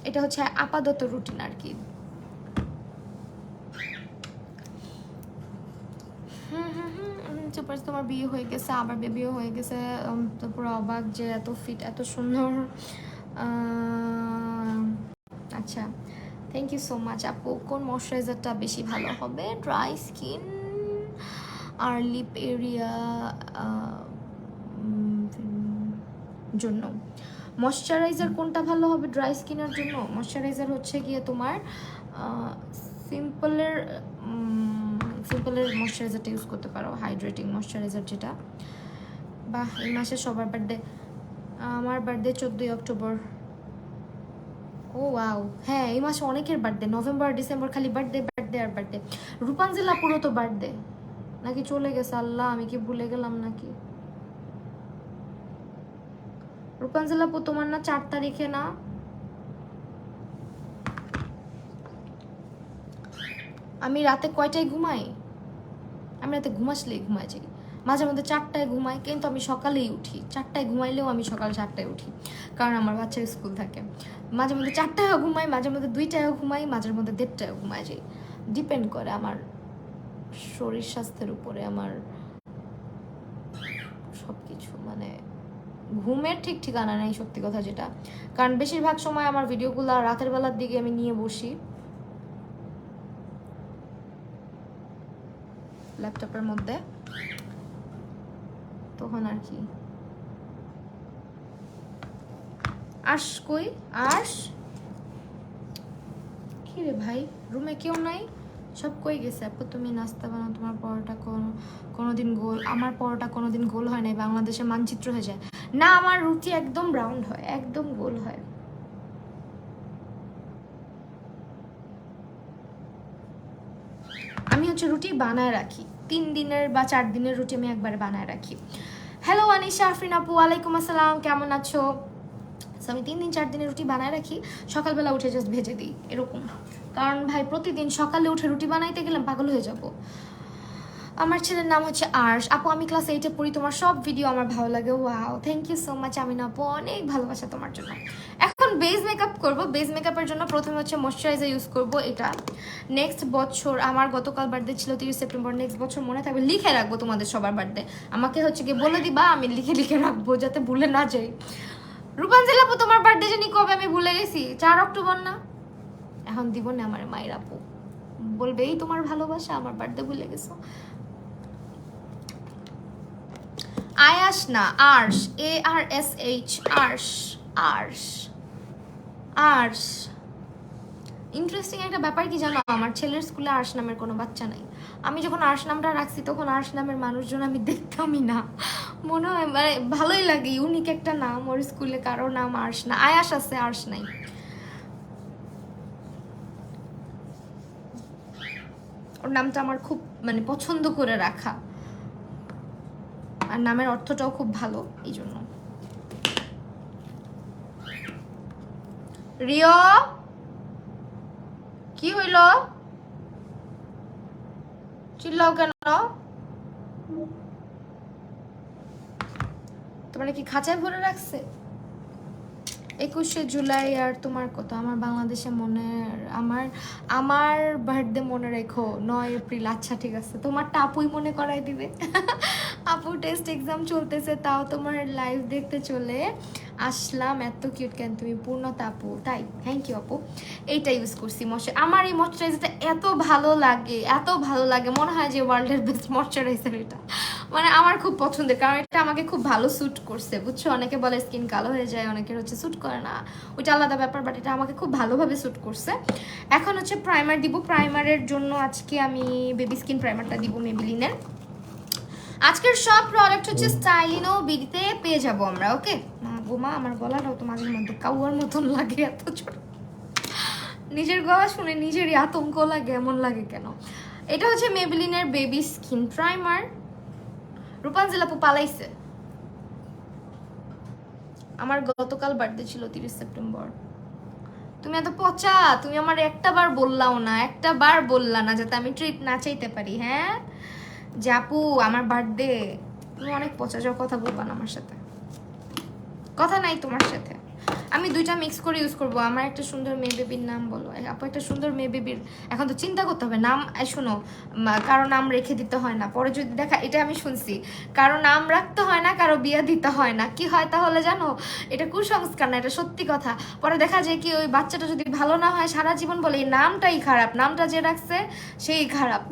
এটা হচ্ছে আপাতত রুটিন আর কি। তোমার বিয়ে হয়ে গেছে, আবার বেবিও হয়ে গেছে, তারপর অবাক যে এত ফিট এত সুন্দর। আচ্ছা, থ্যাংক ইউ সো মাচ আপু। কোন ময়শ্চারাইজারটা বেশি ভালো হবে ড্রাই স্কিন আর লিপ এরিয়া জন্য? ময়শ্চারাইজার কোনটা ভালো হবে ড্রাই স্কিনের জন্য? ময়শ্চারাইজার হচ্ছে গিয়ে তোমার সিম্পলের ময়শ্চারাইজারটা ইউজ করতে পারো, হাইড্রেটিং ময়শ্চারাইজার যেটা। বাহ, এই মাসে সবার বার্থডে, আমার বার্থডে 14 অক্টোবর। ও ওয়াও, হ্যাঁ এই মাসে অনেকের বার্থডে, নভেম্বর ডিসেম্বর খালি বার্থডে আর বার্থডে। রূপাঞ্জলা পুরো তো বার্থডে নাকি চলে গেছে? আল্লাহ, আমি কি ভুলে গেলাম নাকি? রূপাঞ্জলা আপু তোমার না 4 তারিখে না? আমি রাতে কয়টায় ঘুমাই? আমি রাতে ঘুমাই যাই, মাঝে মধ্যে 4টায় ঘুমাই, কিন্তু আমি সকালেই উঠি। 4টায় ঘুমাইলেও আমি সকাল 4টায় উঠি, কারণ আমার বাচ্চার স্কুল থাকে। মাঝে মধ্যে 4টায়ও ঘুমাই, মাঝে মধ্যে 2টায়ও ঘুমাই, মাঝে মধ্যে 1:30টায়ও ঘুমাই যাই। ডিপেন্ড করে আমার শরীর স্বাস্থ্যের উপরে, আমার সব কিছু। মানে ঘুমের ঠিক ঠিকানা নেই সত্যি কথা যেটা, কারণ বেশিরভাগ সময় আমার ভিডিওগুলো রাতের বেলার দিকে আমি নিয়ে বসি ল্যাপটপের মধ্যে, তখন আর কি। কই কি রে ভাই, রুমে কেউ নাই, সব কই গেছে? আপু তুমি নাস্তা বানাও, তোমার পরোটা কোনোদিন গোল, আমার পরোটা কোনোদিন গোল হয় নাই, বাংলাদেশের মানচিত্র হয়ে যায় না, আমার রুটি একদম রাউন্ড হয়, একদম গোল হয়। আমি হচ্ছে রুটি বানায় রাখি, 3 দিনের বা 4 দিনের রুটি আমি একবারে বানায় রাখি। হ্যালো আনিশা আফরিন আপু, ওয়ালাইকুম আসসালাম, কেমন আছো? আমি 3 দিন 4 দিনের রুটি বানায় রাখি, সকালবেলা উঠে জাস্ট ভেজে দিই এরকম। কারণ ভাই প্রতিদিন সকালে উঠে রুটি বানাইতে গেলাম পাগল হয়ে যাব। আমার ছেলের নাম হচ্ছে আর্শ। আপু আমি ক্লাস 8-এ পড়ি, তোমার সব ভিডিও আমার ভালো লাগে। Wow, thank you so much Amina আপু, অনেক ভালোবাসা তোমার জন্য। এখন বেস মেকআপ করবো, বেস মেকআপের জন্য প্রথমে হচ্ছে ময়শ্চারাইজার ইউজ করব। এটা নেক্সট বছর, আমার গতকাল বার্থডে ছিল 30 সেপ্টেম্বর, নেক্সট বছর মনে থাকবে, লিখে রাখবো তোমাদের সবার বার্থডে, আমাকে হচ্ছে কি বলে দিবা, আমি লিখে রাখবো যাতে ভুলে না যাই। রূপাঞ্জলি আপু তোমার বার্থডে জানি কবে, আমি ভুলে গেছি, 4 অক্টোবর না? এখন দিব না আমার মায়ের আপু, বলবে এই তোমার ভালোবাসা, আমার বার্থডে ভুলে গেছো। আয়াস না, আর্শ, ARSH, আর্শ। ইন্টারেস্টিং একটা ব্যাপার কি জানো, আমার ছেলের স্কুলে আর্শ নামের কোনো বাচ্চা নাই। আমি যখন আর্শ নামটা রাখছি তখন আর্শ নামের মানুষজন আমি দেখতামই না, মনে হয় মানে ভালোই লাগে, ইউনিক একটা নাম। ওর স্কুলে কারো নাম আর্শ না, আয়াস আছে, আর্শ নাই। ওর নামটা আমার খুব মানে পছন্দ করে রাখা, আর নামের অর্থটাও খুব ভালো, এই জন্য। রিও কি হইল, চিল্লাও কেন? তোমার কি খাঁচায় ভরে রাখছে? 21শে জুলাই আর তোমার কত আমার বাংলাদেশে আমার আমার বার্থডে মনে রেখো 9 এপ্রিল। আচ্ছা ঠিক আছে, তোমারটা আপুই মনে করাই দিবে। আপু টেস্ট এক্সাম চলতেছে তাও তোমার লাইভ দেখতে চলে আসলাম। এত কিউট কেন তুমি, পূর্ণতা আপু। তাই থ্যাংক ইউ আপু। এইটা ইউজ করছি আমার এই ময়শ্চারাইজারটা এত ভালো লাগে, এত ভালো লাগে, মনে হয় যে ওয়ার্ল্ডের বেস্ট ময়শ্চারাইজার এটা। মানে আমার খুব পছন্দের, কারণ এটা আমাকে খুব ভালো স্যুট করছে বুঝছো। অনেকে বলে স্কিন কালো হয়ে যায়, অনেকের হচ্ছে স্যুট করে না, ওইটা আলাদা ব্যাপার, বাট এটা আমাকে খুব ভালোভাবে স্যুট করছে। এখন হচ্ছে প্রাইমার দিব। প্রাইমারের জন্য আজকে আমি বেবি স্কিন প্রাইমারটা দিব মেবিলিনের। আজকের সব প্রোডাক্ট হচ্ছে স্টাইলিনো বিডিতে পেয়ে যাব আমরা। ওকে মা গো মা, আমার গলাটাও তো মাঝে মধ্যে কাউয়ার মতন লাগে, এত ছোট, নিজের গলা শুনে নিজেরই আতঙ্ক লাগে, এমন লাগে কেন। এটা হচ্ছে মেবিলিনের বেবি স্কিন প্রাইমার। রূপাঞ্জল আপু পালাইছে। আমার গতকাল বার্থডে ছিল 30 সেপ্টেম্বর। তুমি এত পচা, তুমি আমার একটা বার বললাও না, একটা বার বললা না যাতে আমি ট্রিট না চাইতে পারি। হ্যাঁ যে আপু আমার বার্থডে, তুমি অনেক পচা, যাও কথা বলবা না আমার সাথে, কথা নাই তোমার সাথে। আমি দুইটা মিক্স করে ইউজ করব। আমার একটা সুন্দর মেয়ে বেবির নাম বলো আপু, একটা সুন্দর মেয়ে বেবির এখন তো চিন্তা করতে হবে নাম। শোনো, কারো নাম রেখে দিতে হয় না, পরে যদি দেখা, এটা আমি শুনছি, কারো নাম রাখতে হয় না, কারো বিয়ে দিতে হয় না। কি হয় তাহলে জানো, এটা কুসংস্কার না, এটা সত্যি কথা। পরে দেখা যায় কি ওই বাচ্চাটা যদি ভালো না হয় সারা জীবন বলে এই নামটাই খারাপ, নামটা যে রাখছে সেই খারাপ।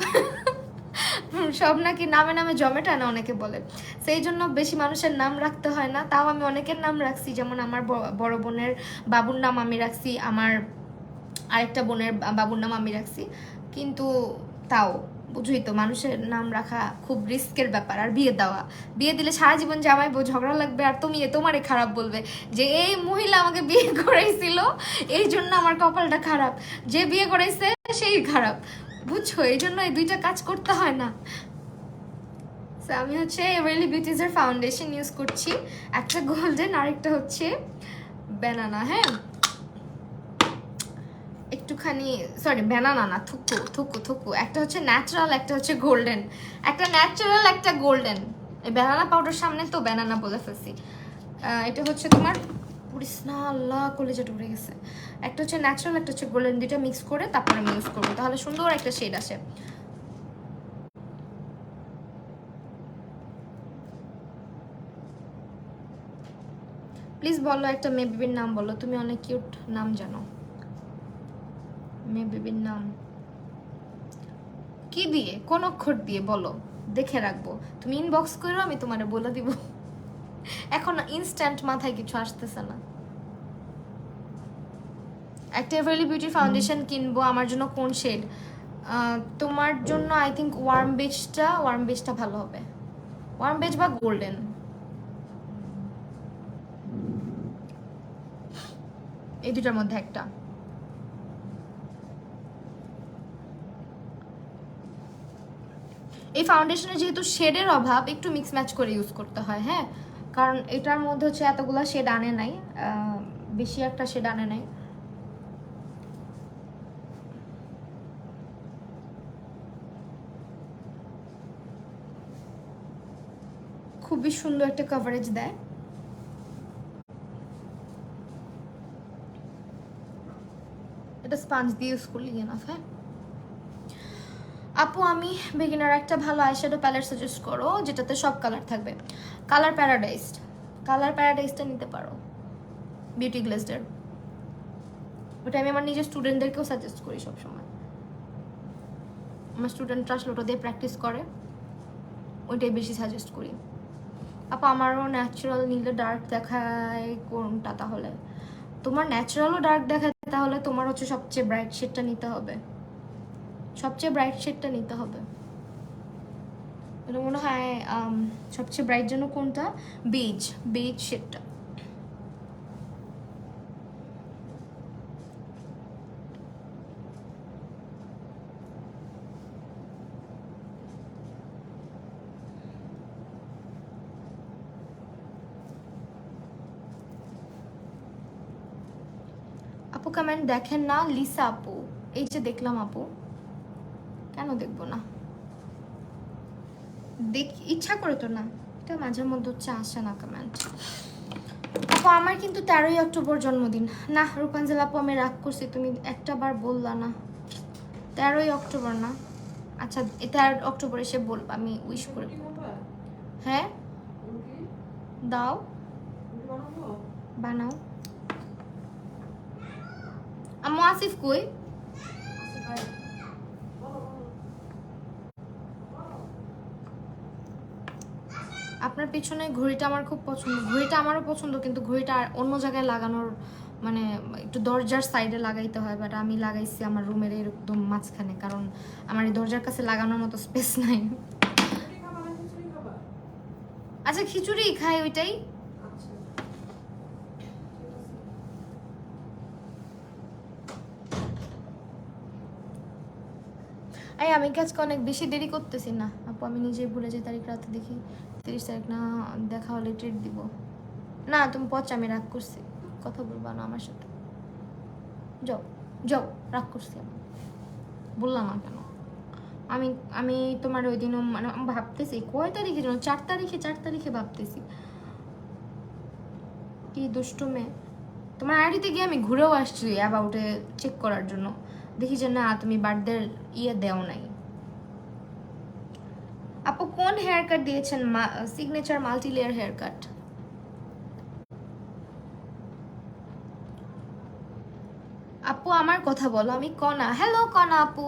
সব নাকি নামে নামে জমেটা না, অনেকে বলে। সেই জন্য বেশি মানুষের নাম রাখতে হয় না। তাও আমি অনেকের নাম রাখছি, যেমন আমার বড় বোনের বাবুর নাম আমি রাখছি, আমার আরেকটা বোনের বাবুর নাম আমি রাখছি। কিন্তু তাও বুঝুই তো, মানুষের নাম রাখা খুব রিস্কের ব্যাপার। আর বিয়ে দেওয়া, বিয়ে দিলে সারা জীবন জামাই বউ ঝগড়া লাগবে, আর তুমি তোমারই খারাপ বলবে যে এই মহিলা আমাকে বিয়ে করাইছিল এই জন্য আমার কপালটা খারাপ, যে বিয়ে করাইছে সেই খারাপ, বুঝছো। এই জন্য এই দুইটা কাজ করতে হয় না। আমি হচ্ছে এভারলি বিউটিজের ফাউন্ডেশন ইউজ করছি, একটা গোল্ডেন আর একটা হচ্ছে ব্যানানা। হ্যাঁ একটুখানি, সরি ব্যানানা না, থুকু থুকু থুকু। একটা হচ্ছে ন্যাচারাল, একটা হচ্ছে গোল্ডেন। একটা ন্যাচারাল একটা গোল্ডেন। এই ব্যানানা পাউডার সামনে তো ব্যানানা বলে ফেলছি। এটা হচ্ছে তোমার পুরিসনা, আল্লাহ কলেজে উড়ে গেছে। একটা হচ্ছে ন্যাচারাল, একটা হচ্ছে গোল্ডেন, দুইটা মিক্স করে তারপরে আমি ইউজ করবো, তাহলে সুন্দর একটা শেড আসে। প্লিজ বলো একটা মেয়ে বেবির নাম বলো, তুমি অনেক কিউট নাম জানো। মেয়ে বেবির নাম কি দিয়ে, কোন অক্ষর দিয়ে বলো, দেখে রাখবো। তুমি ইনবক্স করো, আমি তোমারে বলে দিব। এখন ইনস্ট্যান্ট মাথায় কিছু আসতেছে না। একটা এভারলি বিউটি ফাউন্ডেশন কিনবো, আমার জন্য কোন শেড? তোমার জন্য আই থিঙ্ক ওয়ার্ম বেজটা ভালো হবে। ওয়ার্ম বেজ বা গোল্ডেন, এই দুটার মধ্যে একটা। এই ফাউন্ডেশনে যেহেতু শেডের অভাব, একটু মিক্স ম্যাচ করে ইউজ করতে হয়। হ্যাঁ কারণ এটার মধ্যে হচ্ছে এতগুলা শেড আনে নাই, বেশি একটা শেড আনে নাই। খুবই সুন্দর একটা কভারেজ দেয়। এটা স্পঞ্জ দিয়ে ইউজ করলে এনাফ। হ্যাঁ আপু আমি বিগিনার একটা ভালো আইশ্যাডো প্যালেট সাজেস্ট করো যেটাতে সব কালার থাকবে। কালার প্যারাডাইসটা নিতে পারো, বিউটি গ্লেজডের। ওটা আমি আমার নিজের স্টুডেন্টদেরকেও সাজেস্ট করি সবসময়। আমার স্টুডেন্টরা আসলে ওটা দিয়ে প্র্যাকটিস করে, ওইটাই বেশি সাজেস্ট করি। আপু আমারও ন্যাচারাল নিলে ডার্ক দেখায় কোনটা তাহলে? তোমার ন্যাচারালও ডার্ক দেখায়, তাহলে তোমার হচ্ছে সবচেয়ে ব্রাইট শেডটা নিতে হবে। এটা মনে হয় সবচেয়ে ব্রাইট যেন কোনটা, বেজ শেডটা। আপু কমেন্ট দেখেন না? লিসা আপু, এই যে দেখলাম আপু, কেন দেখবো না, ইচ্ছা করে তো না, এটা মাঝে মধ্যে হচ্ছে আসে না কমেন্ট। আপু আমার কিন্তু 13ই অক্টোবর জন্মদিন। না রূপাঞ্জল আপু আমি রাগ করছি, তুমি একটা বার বললা না। 13ই অক্টোবর না? আচ্ছা 13 অক্টোবর এসে বলবো, আমি উইশ করে। হ্যাঁ দাও, বানাও। আম্মু আসিফ কই? আপনার পিছনে ঘড়িটা আমার খুব পছন্দ, ঘড়িটা আমারও পছন্দ, কিন্তু ঘড়িটা অন্য জায়গায় লাগানোর মানে একটু দরজার সাইডে লাগাইতে হয়, বাট আমি লাগাইছি আমার রুমের একদম মাঝখানে, কারণ আমার এই দরজার কাছে লাগানোর মতো স্পেস নাই। আচ্ছা খিচুড়ি খাই, ওইটাই। আমি কি আজকে অনেক বেশি দেরি করতেছি না আপু? আমি নিজেই ভুলে যাই তারিখ, রাতে দেখি 30 তারিখ না, দেখা হলে ট্রিট দিব। না তুমি পচ, আমি রাগ করছি, কথা বলবা না আমার সাথে। যাও যাও, রাগ করছি আমি, বললাম না কেন? আমি আমি তোমার ওই দিনও মানে ভাবতেছি কয় তারিখে যেন, 4 তারিখে ভাবতেছি। কি দুষ্টু মেয়ে। তোমার আইডিতে গিয়ে আমি ঘুরেও আসছি অ্যাবাউটে চেক করার জন্য, দেখি যে না তুমি বার্থডে দেও নাই। আপু কোন হেয়ার কাট দিয়েছেন? Signature multi layer hair cut. আপু আমার কথা বলো, আমি কনা। হ্যালো কনা আপু।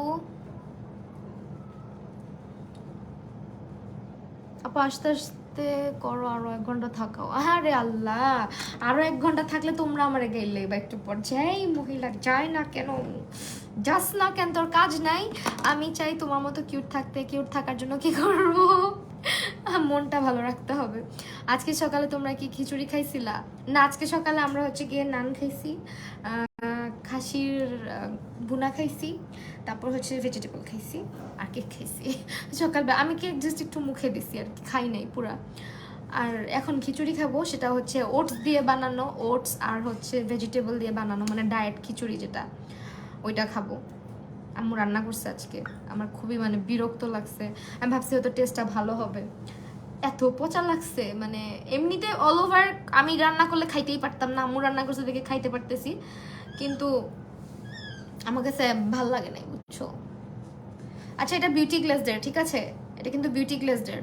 আপু আস্তে আস্তে করো, আরো 1 ঘন্টা থাকাও। আরে আল্লাহ, আরো 1 ঘন্টা থাকলে তোমরা আমার গেলে বা একটু পর যাই মহিলা যায় না কেন, যাস না কেন, তোর কাজ নাই? আমি চাই তোমার মতো কিউট থাকতে। কিউট থাকার জন্য কি করবো? মনটা ভালো রাখতে হবে। আজকে সকালে তোমরা কি খিচুড়ি খাইছিলা? না আজকে সকালে আমরা হচ্ছে গিয়ে নান খাইছি, খাসির ভুনা খাইছি, তারপর হচ্ছে ভেজিটেবল খাইছি, আর কেক খাইছি। সকালবেলা আমি কেক জাস্ট একটু মুখে দিছি আর কি, খাই নাই পুরা। আর এখন খিচুড়ি খাবো, সেটা হচ্ছে ওটস দিয়ে বানানো, ওটস আর হচ্ছে ভেজিটেবল দিয়ে বানানো, মানে ডায়েট খিচুড়ি যেটা, ওইটা খাবো। আম্মু রান্না করছে আজকে, আমার খুবই মানে বিরক্ত লাগছে। আমি ভাবছি হয়তো টেস্টটা ভালো হবে, এত পচা লাগছে। মানে এমনিতে অল ওভার আমি রান্না করলে খাইতেই পারতাম না, আম্মু রান্না করছে দেখে খাইতে পারতেছি, কিন্তু আমার কাছে ভাল লাগে নাই, বুঝছো? আচ্ছা এটা বিউটি গ্লেজডের, ঠিক আছে, এটা কিন্তু বিউটি গ্লেজডের।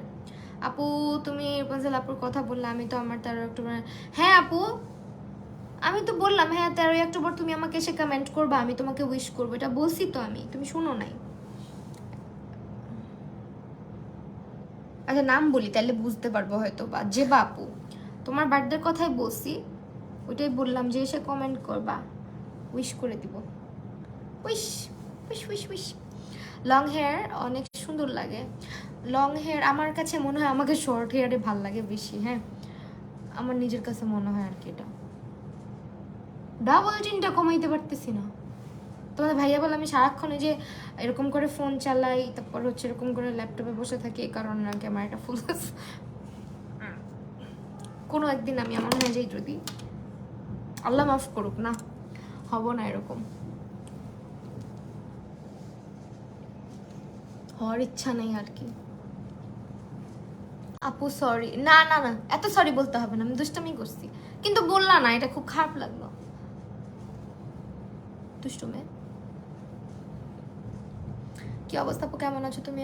আপু তুমি রূপাঞ্জল আপুর কথা বললে, আমি তো আমার 13 অক্টোবর। হ্যাঁ আপু আমি তো বললাম, হ্যাঁ 13 অক্টোবর তুমি আমাকে এসে কমেন্ট করবা, আমি তোমাকে উইশ করবো, এটা বলছি তো আমি, তুমি শুনো নাই? আচ্ছা নাম বলি তাহলে বুঝতে পারবো হয়তো, বা যে বাপু তোমার বার্থডের কথাই বলছি, ওইটাই বললাম যে এসে কমেন্ট করবা, উইশ করে দিব। Wish wish wish wish. Long hair অনেক সুন্দর লাগে। লং হেয়ার আমার কাছে মনে হয় আমাকে শর্ট হেয়ারে ভাল লাগে বেশি। হ্যাঁ আমার নিজের কাছে মনে হয় আর কি। এটা ডাবল চিনটা কমাইতে পারতেছি না। তোমাদের ভাইয়া বলে আমি সারাক্ষণ যে এরকম করে ফোন চালাই, তারপর হচ্ছে এরকম করে ল্যাপটপে বসে থাকি, এই কারণে নাকি আমার এটা ফুল। কোনো একদিন আমি আমার মনে যাই, যদি আল্লাহ মাফ করুক না, হব না এরকম, হওয়ার ইচ্ছা নেই আর কি। আপু সরি, না না না এত সরি বলতে হবে না, আমি দুষ্টামি করছি, কিন্তু বললা না, এটা খুব খারাপ লাগলো। দুষ্টু মেয়ে। কি অবস্থা আপু, কেমন আছো তুমি?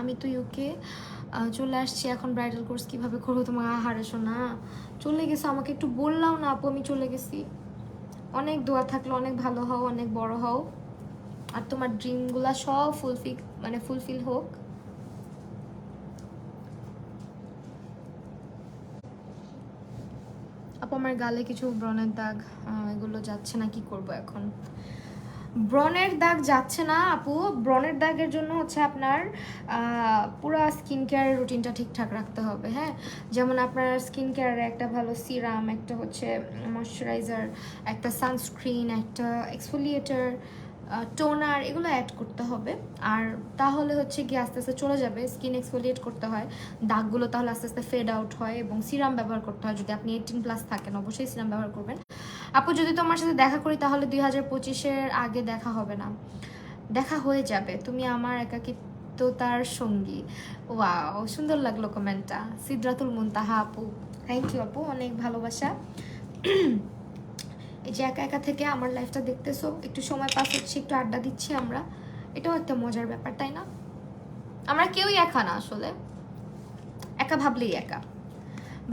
আমি তো ইউকে চলে আসছি, এখন ব্রাইডাল কোর্স কিভাবে করবো? তোমার আহারে শোনা চলে গেছো, আমাকে একটু বললাও না আপু, আমি চলে গেছি। অনেক দোয়া থাকলো, অনেক ভালো হও, অনেক বড় হও, আর তোমার ড্রিমগুলা সব ফুলফিল হোক। আপু আমার গালে কিছু ব্রণের দাগ, এগুলো যাচ্ছে না, কি করব এখন? ব্রণের দাগ যাচ্ছে না আপু, ব্রণের দাগের জন্য হচ্ছে আপনার পুরো স্কিন কেয়ার রুটিনটা ঠিকঠাক রাখতে হবে। হ্যাঁ যেমন আপনার স্কিন কেয়ারে একটা ভালো সিরাম, একটা হচ্ছে ময়শ্চারাইজার, একটা সানস্ক্রিন, একটা এক্সফোলিয়েটার, টোনার, এগুলো অ্যাড করতে হবে। আর তাহলে হচ্ছে গিয়ে আস্তে আস্তে চলে যাবে। স্কিন এক্সফোলিয়েট করতে হয়, দাগগুলো তাহলে আস্তে আস্তে ফেড আউট হয়, এবং সিরাম ব্যবহার করতে হয়। যদি আপনি 18+ থাকেন অবশ্যই সিরাম ব্যবহার করবেন। আপু যদি তোমার সাথে দেখা করি তাহলে 2025-এর আগে দেখা হবে না, দেখা হয়ে যাবে। তুমি আমার একাকিত্বতার সঙ্গী। ওয়াও সুন্দর লাগলো কমেন্টটা, সিদরাতুল মুনতাহা আপু, থ্যাংক ইউ আপু, অনেক ভালোবাসা। এই যে একা একা থেকে আমার লাইফটা দেখতেছো, একটু সময় পাস হচ্ছে, একটু আড্ডা দিচ্ছি আমরা, এটাও একটা মজার ব্যাপার, তাই না? আমরা কেউই একা না আসলে, একা ভাবলেই একা।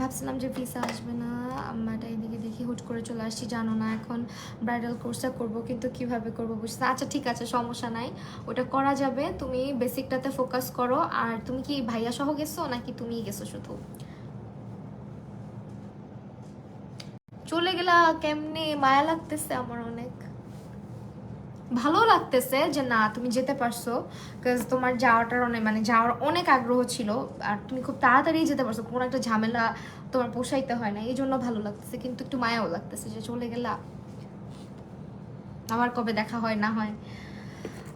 ভাবছিলাম যে ভিসা আসবে না, আমরা এদিকে দেখি হুট করে চলে আসছি, জানো না এখন ব্রাইডাল কোর্সটা করব, কিন্তু কিভাবে করব বুঝতে। আচ্ছা ঠিক আছে, সমস্যা নাই, ওটা করা যাবে। তুমি বেসিকটাতে ফোকাস করো। আর তুমি কি ভাইয়া সহ গেছো নাকি তুমিই গেছো শুধু? চলে গেলা কেমনে? মায়া লাগতেছে আমার অনেক, ভালো লাগতেছে যে না তুমি যেতে পারছো, বিকজ তোমার যাওয়াটার অনেক মানে যাওয়ার অনেক আগ্রহ ছিল, আর তুমি খুব তাড়াতাড়ি যেতে পারছো, কোনো একটা ঝামেলা তোমার পোষাইতে হয় না, এই জন্য ভালো লাগতেছে। কিন্তু একটু মায়াও লাগতেছে যে চলে গেলা, আবার কবে দেখা হয় না হয়।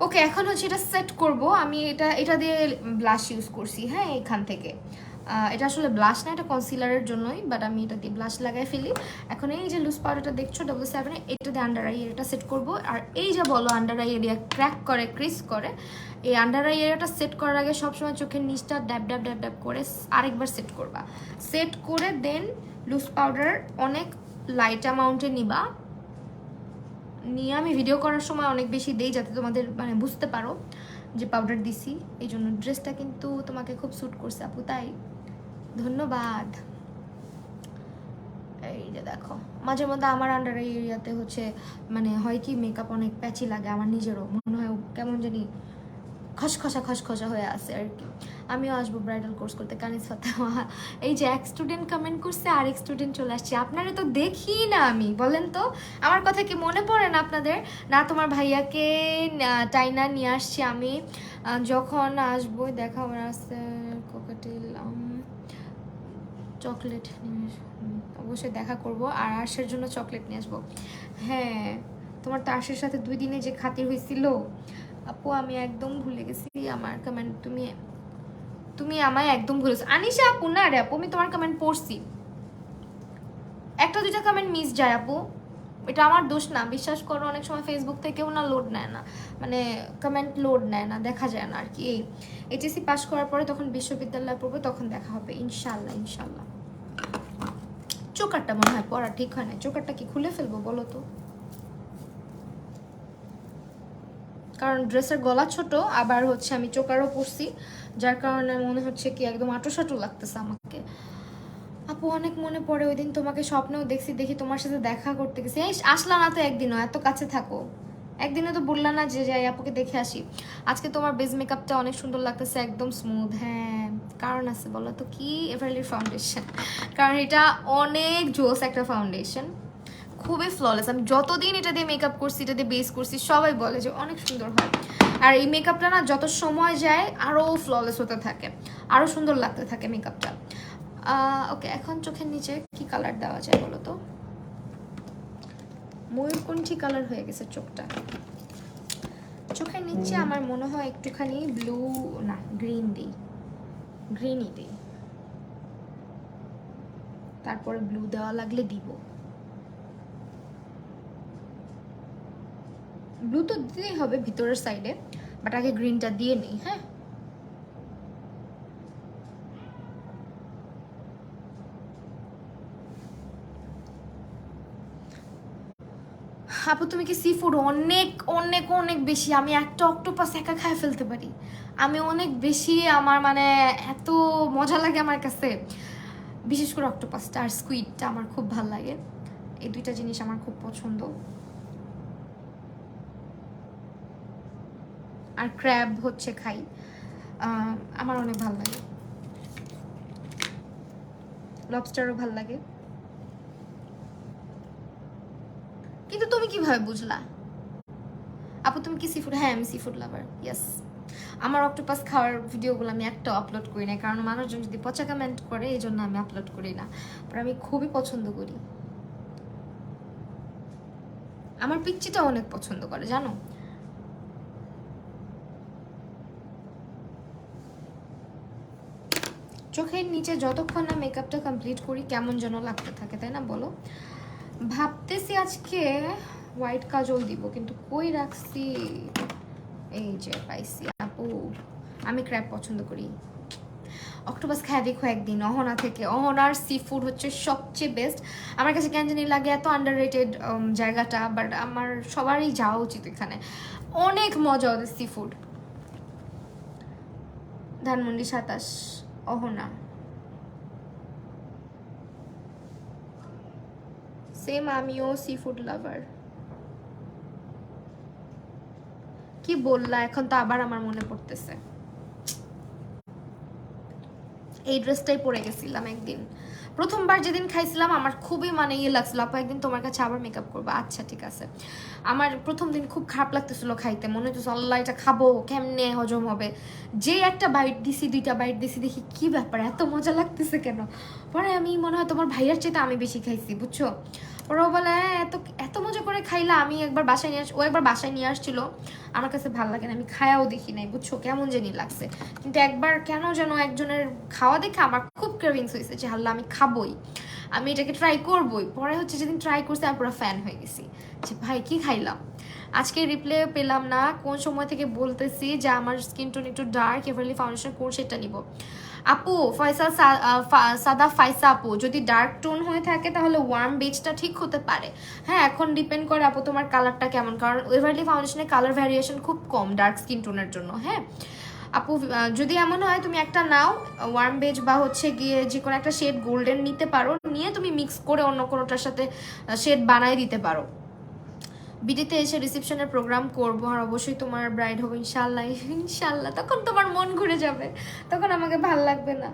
ওকে, এখন হচ্ছে এটা সেট করব আমি। এটা দিয়ে ব্লাশ ইউজ করছি, হ্যাঁ এখান থেকে। এটা আসলে ব্লাশ না, এটা কনসিলারের জন্যই, বাট আমি এটা দিয়ে ব্লাশ লাগাই ফেলি। এখন এই যে লুজ পাউডারটা দেখছো W7, এটা দিয়ে আন্ডার আই এরিয়াটা সেট করব। আর এই যে বলো আন্ডার আই এরিয়া ক্র্যাক করে, ক্রিস করে, এই আন্ডার আই এরিয়াটা সেট করার আগে সবসময় চোখের নিচটা ড্যাব ড্যাব ড্যাব ড্যাব করে আরেকবার সেট করবা। সেট করে দেন লুজ পাউডার অনেক লাইট অ্যামাউন্টে নিবা, নিয়ে আমি ভিডিও করার সময় অনেক বেশি দেই যাতে তোমাদের মানে বুঝতে পারো যে পাউডার দিছি। এই জন্য ড্রেসটা কিন্তু তোমাকে খুব স্যুট করছে আপু, তাই ধন্যবাদ। এই যে দেখো, মাঝে মধ্যে আমার আন্ডার এই এরিয়াতে হচ্ছে মানে হয় কি মেকআপ অনেক প্যাচি লাগে, আমার নিজেরও মনে হয় কেমন জানি খসখসা খসখসা হয়ে আছে আর কি। আমিও আসবো ব্রাইডাল কোর্স করতে, কানিজ ফাতেমা। এই যে এক স্টুডেন্ট কমেন্ট করছে, আরেক স্টুডেন্ট চলে আসছে, আপনারা তো দেখি না আমি, বলেন তো আমার কথা কি মনে পড়ে না আপনাদের? না তোমার ভাইয়াকে টাইনা নিয়ে আসছি আমি, যখন আসবো দেখা আসছে কোকাটেল চকলেট অবশ্যই দেখা করব, আর আর্শের জন্য চকলেট নিয়ে আসবো। হ্যাঁ, তোমার তো আর্শের সাথে 2 দিনে যে খাতির হয়েছিল আপু, আমি একদম ভুলে গেছি আমার কমেন্ট। তুমি আমায় একদম ভুলেছো আনিশা আপু। না রে আপু, আমি তোমার কমেন্ট পড়ছি, একটা দুইটা কমেন্ট মিস যায় আপু, এটা আমার দোষ না, বিশ্বাস করো। অনেক সময় ফেসবুক থেকেও না লোড নেয় না, মানে কমেন্ট লোড নেয় না, দেখা যায় না আর কি। এই এইচএসসি পাস করার পরে তখন বিশ্ববিদ্যালয়ে পড়বো, তখন দেখা হবে ইনশাল্লাহ ইনশাল্লাহ। চোকারটা মনে হয় পড়া ঠিক হয় না, চোকারটা কি খুলে ফেলবো বলো তো? কারণ ড্রেসের গলা ছোট, আবার হচ্ছে আমি চোকারও পরছি, যার কারণে মনে হচ্ছে কি একদম আঁটো লাগতেছে আমাকে। আপু অনেক মনে পড়ে, ওই দিন তোমাকে স্বপ্নেও দেখছি, দেখি তোমার সাথে দেখা করতে গেছি। এই আসলা না তো একদিনও, এত কাছে থাকো, একদিনও তো বললা না যে যাই আপুকে দেখে আসি। আজকে তোমার বেস মেকআপটা অনেক সুন্দর লাগতেছে, একদম স্মুথ। হ্যাঁ কারণ আছে বলো তো কি? এভারলির ফাউন্ডেশন, কারণ এটা অনেক জোস একটা ফাউন্ডেশন, খুবই ফ্ললেস। আমি যতদিন এটা দিয়ে মেকআপ করছি, এটা দিয়ে বেস করছি, সবাই বলে যে অনেক সুন্দর হয়। আর এই মেকআপটা না যত সময় যায় আরও ফ্ললেস হতে থাকে, আরও সুন্দর লাগতে থাকে মেকআপটা। ওকে, এখন চোখের নিচে কি কালার দেওয়া যায় বলো তো? ময়ূরকণ্ঠী কালার হয়ে গেছে চোখটা। চোখের নিচে আমার মনে হয় একটুখানি ব্লু না গ্রিন দিই, গ্রিনই দিই, তারপরে ব্লু দেওয়া লাগলে দিব। ব্লু তো দিতেই হবে ভিতরের সাইডে, বাট আগে গ্রিনটা দিয়ে নেই। হ্যাঁ আপু, তুমি কি সি ফুড? অনেক অনেক অনেক বেশি, আমি একটা অক্টোপাস একা খায় ফেলতে পারি, আমি অনেক বেশি, আমার মানে এত মজা লাগে আমার কাছে। বিশেষ করে অক্টোপাসটা আর স্কুইডটা আমার খুব ভালো লাগে, এই দুইটা জিনিস আমার খুব পছন্দ। আর ক্র্যাব হচ্ছে খাই, আমার অনেক ভালো লাগে, লবস্টারও ভালো লাগে। কিন্তু তুমি কিভাবে বুঝলা আপু? তুমি কি সি ফুড? হ্যাঁ আমি সি ফুড লাভার, ইয়েস। আমার অক্টোপাস খাওয়ার ভিডিওগুলো আমি একটা আপলোড করি না, কারণ মানুষজন যদি পচা কমেন্ট করে, এই জন্য আমি আপলোড করি না, আর আমি খুবই পছন্দ করি। আমার পিচ্চিটা অনেক পছন্দ করে জানো। চোখের নিচে যতক্ষণ না মেকআপটা কমপ্লিট করি কেমন যেন লাগতে থাকে, তাই না বলো? ভাবতেছি আজকে হোয়াইট কাজল দিব, কিন্তু কই রাখছি? এই যে পাইছি আপু, আমি ক্র্যাব পছন্দ করি। অক্টোপাস খায় দেখো একদিন অহনা থেকে। অহনার সি ফুড হচ্ছে সবচেয়ে বেস্ট। আমার কাছে কেন জানি লাগে এত আন্ডাররেটেড জায়গাটা, বাট আমার সবারই যাওয়া উচিত এখানে, অনেক মজা ওদের seafood. Dhanmondi 27, Ahona. Same, আমিও সি ফুড লাভার। কি বললা এখন তো আবার আমার মনে পড়তেছে, এই ড্রেসটাই পরে গেছিলাম একদিন, প্রথমবার যেদিন খাইছিলাম আমার খুবই মানে ইয়ে লাগছিল, আপু একদিন তোমার কাছে আবার মেকআপ করবো। আচ্ছা ঠিক আছে। আমার প্রথম দিন খুব খারাপ লাগতেছিল খাইতে, মনে হচ্ছে আল্লাহ এটা খাবো কেমনে হজম হবে। যে একটা বাইট দিছি, 2টা বাইট দিছি, দেখি কি ব্যাপার এত মজা লাগতেছে কেন। পরে আমি মনে হয় তোমার ভাইয়ার চাইতে আমি বেশি খাইছি বুঝছো। ওরা বলে এত এত মজা করে খাইলা। আমি একবার বাসায় নিয়ে ও একবার বাসায় নিয়ে আসছিল, আমার কাছে ভালো লাগে না, আমি খায়াও দেখি নাই বুঝছো, কেমন জানি লাগছে। কিন্তু একবার কেন যেন একজনের খাওয়া দেখে আমার খুব ক্রেভিংস হয়েছে যে আল্লাহ আমি খাবোই, আমি এটাকে ট্রাই করবোই। পরে হচ্ছে যেদিন ট্রাই করছি আমি পুরো ফ্যান হয়ে গেছি যে ভাই কি খাইলাম। আজকে রিপ্লে পেলাম না, কোন সময় থেকে বলতেছি যে আমার স্কিন টোন একটু ডার্ক, এভারলি ফাউন্ডেশন কোন সেটা নিব। আপু ফয়সাল সাদা ফাইসা আপু, যদি ডার্ক টোন হয়ে থাকে তাহলে ওয়ার্ম বেজটা ঠিক হতে পারে। হ্যাঁ এখন ডিপেন্ড করে আপু তোমার কালারটা কেমন, কারণ এভারলি ফাউন্ডেশনের কালার ভ্যারিয়েশন খুব কম ডার্ক স্কিন টোনের জন্য। হ্যাঁ আপু যদি এমন হয় তুমি একটা নাও ওয়ার্ম বেজ বা হচ্ছে গিয়ে যে কোনো একটা শেড গোল্ডেন নিতে পারো, নিয়ে তুমি মিক্স করে অন্য কোনোটার সাথে শেড বানায় দিতে পারো। বিডিতে এসে রিসেপশনের প্রোগ্রাম করবো আর অবশ্যই তোমার ব্রাইড হবে ইনশাল্লাহ। ইনশাল্লাহ তখন তোমার মন ঘুরে যাবে, তখন আমাকে ভাল লাগবে না।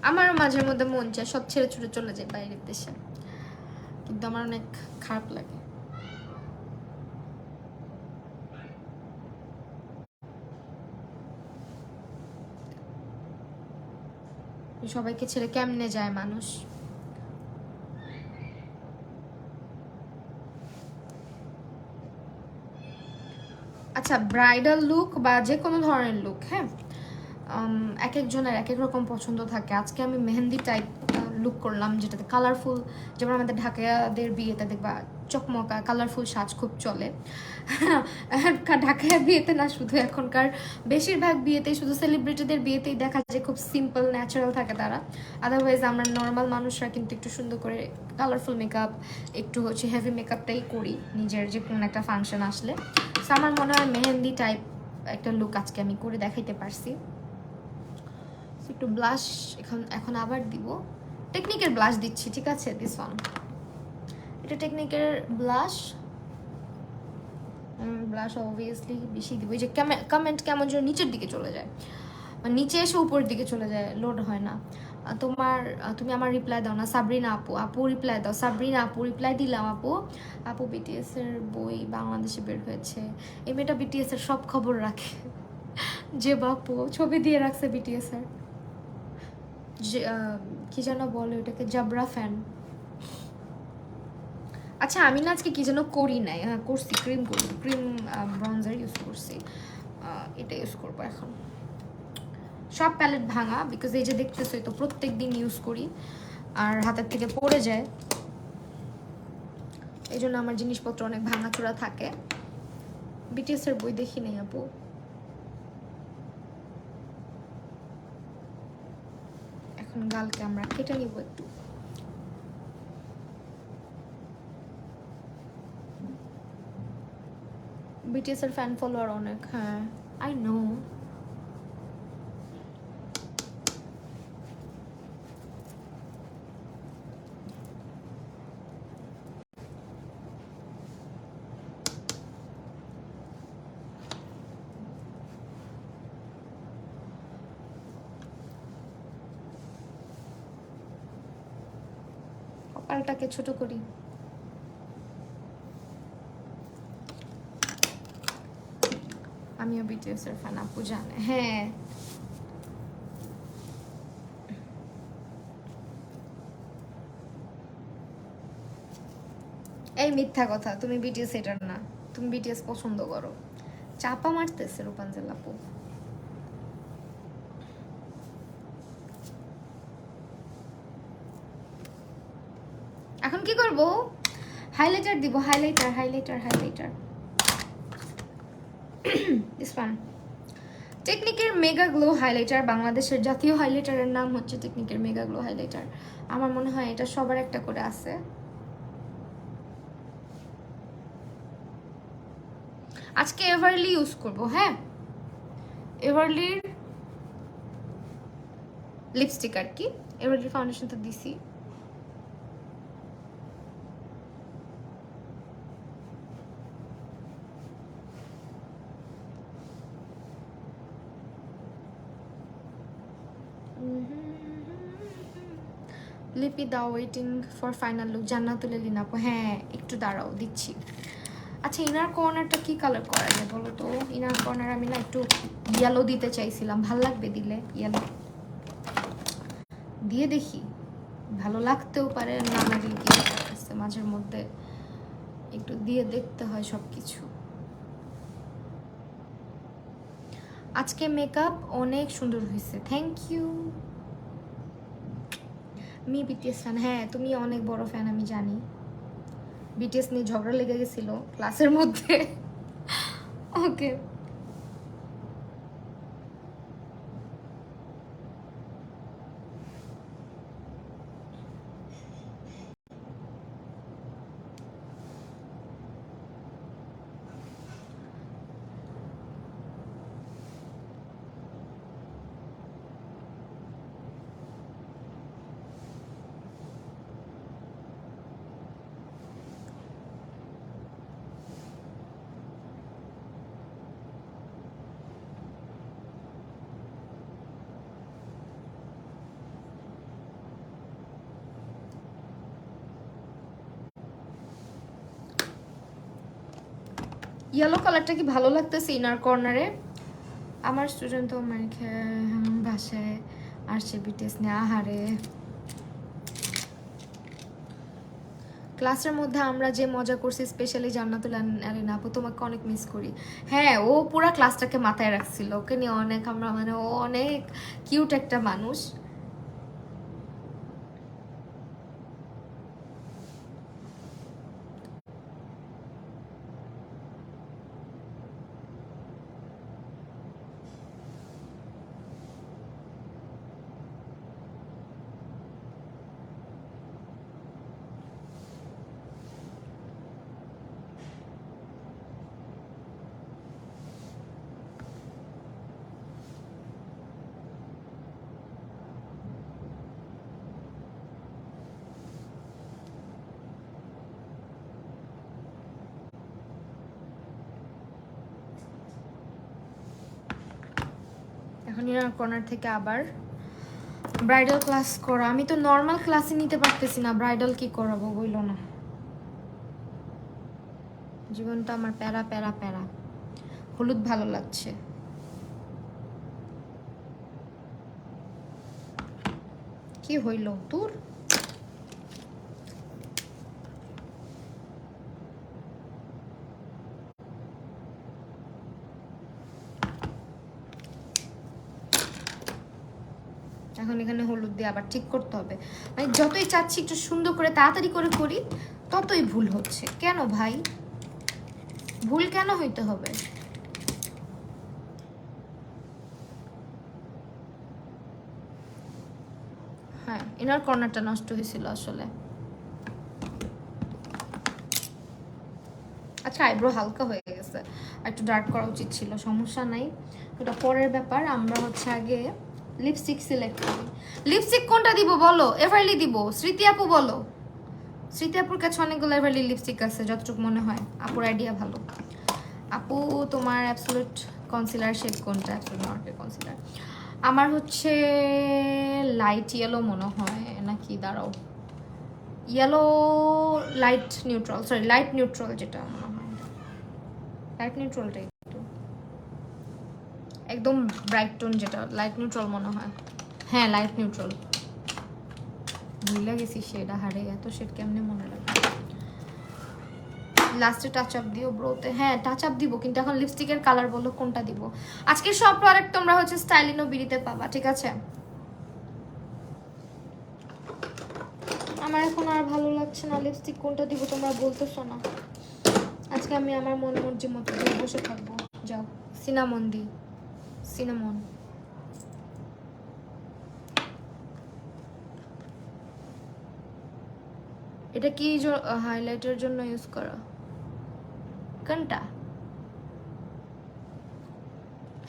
আমার মাঝে মধ্যে মন চায় সব ছেড়ে ছুড়ে চলে যায় বাইরের দেশে, কিন্তু আমার অনেক খারাপ লাগে। সবাইকে ছেড়ে কেমনে যায় মানুষ। আচ্ছা ব্রাইডাল লুক বা যে কোনো ধরনের লুক, হ্যাঁ এক একজনের এক এক রকম পছন্দ থাকে। আজকে আমি মেহেন্দি টাইপ লুক করলাম, যেটাতে কালারফুল, যেমন আমাদের ঢাকাইয়াদের বিয়েতে দেখবা চকমকা কালারফুল সাজ খুব চলে। ঢাকাইয়া বিয়েতে না শুধু, এখনকার বেশিরভাগ বিয়েতেই, শুধু সেলিব্রিটিদের বিয়েতেই দেখা যায় খুব সিম্পল ন্যাচারাল থাকে তারা। আদারওয়াইজ আমরা নর্মাল মানুষরা কিন্তু একটু সুন্দর করে কালারফুল মেকআপ, একটু হচ্ছে হেভি মেকআপটাই করি নিজের যে কোনো একটা ফাংশন আসলে। সো আমার মনে হয় মেহেন্দি টাইপ একটা লুক আজকে আমি করে দেখাইতে পারছি। একটু ব্লাশ এখন আবার দিব, টেকনিকের ব্লাশ দিচ্ছি, ঠিক আছে দিস ওয়ান, এটা টেকনিকের ব্লাশ। ব্লাশ অবভিয়াসলি বেশি দিব, এই যে কমেন্ট কেমন যেন নিচের দিকে চলে যায়, নিচে এসে উপরের দিকে চলে যায়, লোড হয় না। তুমি আমার রিপ্লাই দাও না, সাবরিনা আপু, আপু রিপ্লাই দাও, সাবরিনা আপু রিপ্লাই দিলাম আপু। আপু বিটিএস এর বই বাংলাদেশে বের হয়েছে, এই মেয়েটা বিটিএস এর সব খবর রাখে। যে বাপু ছবি দিয়ে রাখছে বিটিএস এর, যে কি যেন বলে ওটাকে, জাবরা ফ্যান। আচ্ছা আমি না আজকে কি যেন করি নাই, হ্যাঁ করছি, ক্রিম ব্রঞ্জার ইউজ করছি, এটা ইউজ করবো এখন। সব প্যালেট ভাঙা, বিকজ এই যে দেখতেছোই তো প্রত্যেক দিন ইউজ করি আর হাতের থেকে পড়ে যায়, এই জন্য আমার জিনিসপত্র অনেক ভাঙাচোরা থাকে। বিটিএস এর বই দেখি নেই আপু। এখন গালকে আমরা কেটে নিব একটু। বিটিএস এর ফ্যান ফলোয়ার অনেক, হ্যাঁ আই নো। কপালটাকে ছোট করি। আমিও বিটিএস এর ফ্যান, আপু জানে। হ্যাঁ এই মিথ্যা কথা, তুমি বিটিএস এটার না, তুমি বিটিএস পছন্দ করো। চাপা মারতেছে রূপাঞ্জল আপু। এখন কি করব? হাইলাইটার দিব, highlighter highlighter highlighter. This one টেকনিকের মেগা গ্লো হাইলাইটার, বাংলাদেশের জাতীয় হাইলাইটারের নাম হচ্ছে টেকনিকের মেগা গ্লো হাইলাইটার। আমার মনে হয় এটা সবার একটা করে আছে। আজকে এভারলি ইউজ করব। হ্যাঁ, এভারলির লিপস্টিক আর কি, এভারলির ফাউন্ডেশন তো দিছি। লিপি দাও, ওয়েটিং ফর ফাইনাল লুক। জান্নাতুল এলিন আপু, হ্যাঁ একটু দাঁড়াও দিচ্ছি। আচ্ছা, ইনার কর্নারটা কি কালার করা যায় বলো তো? ইনার কর্নার আমি না একটু ইয়েলো দিতে চাইছিলাম, ভাল লাগবে দিলে ইয়েলো দিয়ে দেখি, ভালো লাগতেও পারে না লাগলে কি আছে, মাঝের মধ্যে একটু দিয়ে দেখতে হয় সব কিছু। আজকে মেকআপ অনেক সুন্দর হয়েছে, thank you. Me BTS fan, হ্যাঁ তুমি অনেক বড় ফ্যান আমি জানি। বিটিএস নিয়ে ঝগড়া লেগে গেছিল ক্লাসের মধ্যে। ওকে, ইয়েলো কালারটা কি ভালো লাগতেছে ইনার কর্নারে? আমার স্টুডেন্ট তো মানে বাসায় আসছে বিটিএস নিয়ে, আহারে। ক্লাসের মধ্যে আমরা যে মজা করছি, স্পেশালি জান্নাতুল আলিন আপু, তোমাকে অনেক মিস করি। হ্যাঁ, ও পুরা ক্লাসটাকে মাথায় রাখছিল, ওকে নিয়ে অনেক আমরা মানে, ও অনেক কিউট একটা মানুষ। এখন ইনার কর্নার থেকে আবার ব্রাইডাল ক্লাস করা। আমি তো নর্মাল ক্লাসে নিতে পারতেছি না, ব্রাইডাল কি করাবো বইল না। জীবনটা আমার প্যারা প্যারা প্যারা। হলুদ ভালো লাগছে। কি হইল তোর? এখন এখানে হলুদ দিয়ে আবার ঠিক করতে হবে। মানে যতই চাচ্ছি একটু সুন্দর করে তাড়াতাড়ি করে করি, ততই ভুল হচ্ছে। কেন ভাই, ভুল কেন হইতে হবে? হ্যাঁ, ইনার কর্নারটা নষ্ট হয়েছিল আসলে। আচ্ছা, আইব্রো হালকা হয়ে গেছে, একটু ডার্ক করা উচিত ছিল, সমস্যা নাই, ওটা পরের ব্যাপার। আমরা হচ্ছে আগে লিপস্টিক সিলেক্ট করি। লিপস্টিক কোনটা দিব বলো? এভারলি দিব? স্মৃতি আপু বলো। স্মৃতি আপুর কাছে অনেকগুলো এভারলি লিপস্টিক আছে যতটুকু মনে হয়। আপুর আইডিয়া ভালো। আপু তোমার অ্যাবসলিউট কনসিলার শেড কোনটা? অ্যাবসলিউট মার্কের কনসিলার আমার হচ্ছে লাইট ইয়েলো মনে হয়, নাকি দাঁড়াও, yellow light neutral, sorry light neutral, যেটা মনে হয় লাইট নিউট্রালটাই একটু একদম ব্রাইট টোন, যেটা লাইট নিউট্রাল মনে হয়। হ্যাঁ, লাইট নিউট্রাল। ভুলে গেছি শেড, হারে এত শেড কেমনে মনে রাখবে। লাস্টে টাচ আপ দিও ব্রোতে। হ্যাঁ, টাচ আপ দিব, কিন্তু এখন লিপস্টিকের কালার বলো কোনটা দিব। আজকের সব প্রোডাক্ট তোমরা হচ্ছে স্টাইলিনো বিডিতে পাবা, ঠিক আছে? আমার এখন আর ভালো লাগছে না, লিপস্টিক কোনটা দিব তোমরা বলতেছো না। আজকে আমি আমার মন মর্জি মতো দিয়ে বসে থাকবো। যাও সিনামন দি, সিনামন। এটা কি হাইলাইটের জন্য ইউজ করা কোনটা?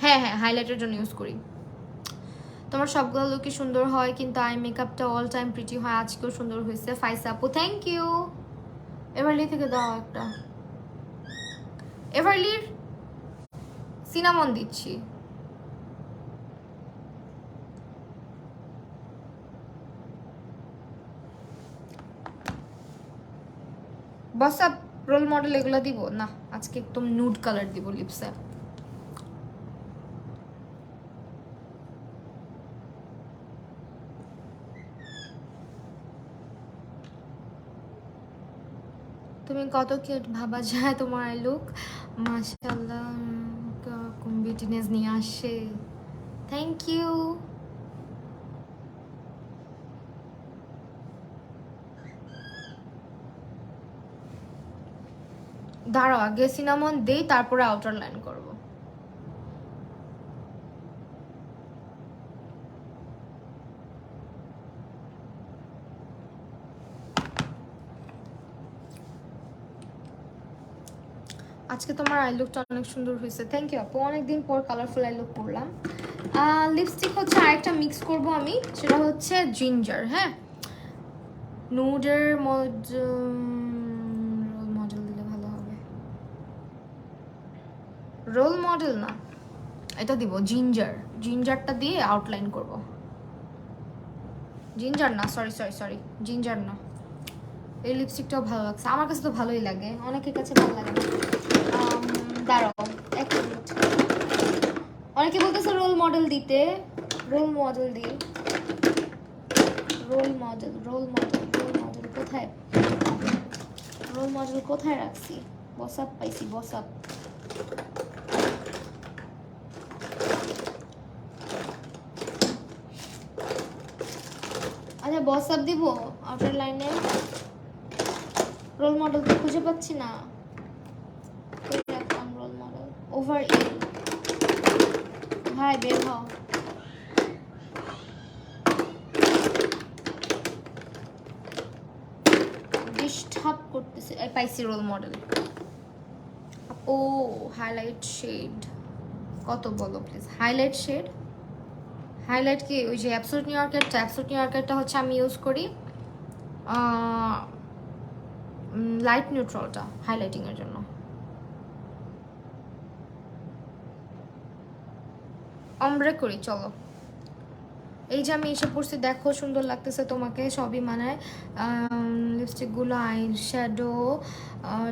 হ্যাঁ হ্যাঁ হাইলাইটের জন্য ইউজ করি। তোমার সবগুলো লুকই সুন্দর হয়, কিন্তু আই মেকআপটা অল টাইম প্রিটি হয়। আজকেও সুন্দর হয়েছে। ফাইসা আপু থ্যাংক ইউ। এভারলি থেকে দাও একটা, এভারলির সিনামন দিচ্ছি। বসাপ রোল মডেল এগুলো দিব না, আজকে একদম নুড কালার দিব লিপসে। তুমি কত কিউট ভাবা যায় তোমার আই লুক, মাশাআল্লাহ কম্বিটিনেস নিয়ে আসে। Thank you. দাঁড়াও আগে সিনামন দেই, তারপরে আউটার লাইন করব। আজকে তোমার আই লুকটা অনেক সুন্দর হয়েছে। থ্যাংক ইউ আপু, অনেকদিন পর কালারফুল আই লুক করলাম। লিপস্টিক হচ্ছে আরেকটা মিক্স করব আমি, সেটা হচ্ছে জিঞ্জার। হ্যাঁ, নুডের রোল মডেল দিলে ভালো হবে। রোল মডেল না, এটা দিব জিঞ্জার। জিঞ্জারটা দিয়ে আউটলাইন করব। জিঞ্জার না, সরি সরি সরি, জিঞ্জার না। এই লিপস্টিকটাও ভালো লাগছে, আমার কাছে তো ভালোই লাগে, অনেকের কাছে ভালো লাগে না। দাঁড়াও এক মিনিট। অনেকে বলতেছে রোল মডেল দিতে, রোল মডেল দিই। Role model, role model, role model কোথায়? রোল মডেল কোথায় রাখছি? বসাপ পাইছি, বসাপ। আচ্ছা বসাপ দিব আউটার লাইনে। রোল মডেল তো খুঁজে পাচ্ছি না। রাখলাম রোল মডেল। ওভার ই ভাই বের হও। ডিস্টার্ব করতেছে। পাইছি রোল মডেল। ও হাইলাইট শেড কত বলো প্লিজ? হাইলাইট শেড, হাইলাইট কি ওই যে অ্যাবসোলিউট নিউ ইয়র্কেরটা? অ্যাবসোলিউট নিউ ইয়র্কেরটা হচ্ছে আমি ইউজ করি লাইট নিউট্রালটা হাইলাইটিং এর জন্য। অমব্রে করি চলো। এই যে আমি এসে পড়ছি, দেখো সুন্দর লাগতেছে তোমাকে, সবই মানায়। লিপস্টিকগুলো আই শ্যাডো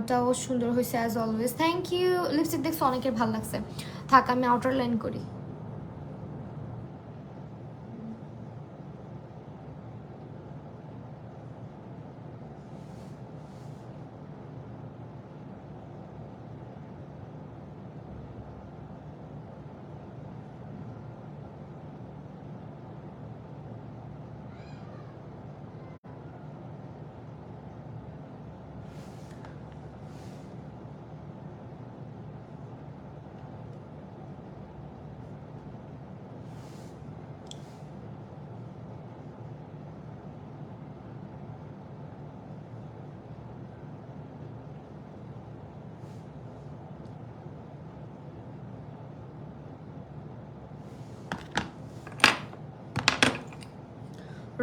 টাও সুন্দর হয়েছে as always. Thank you. Lipstick দেখছো অনেকের ভালো লাগছে। থাক আমি আউটার লাইন করি।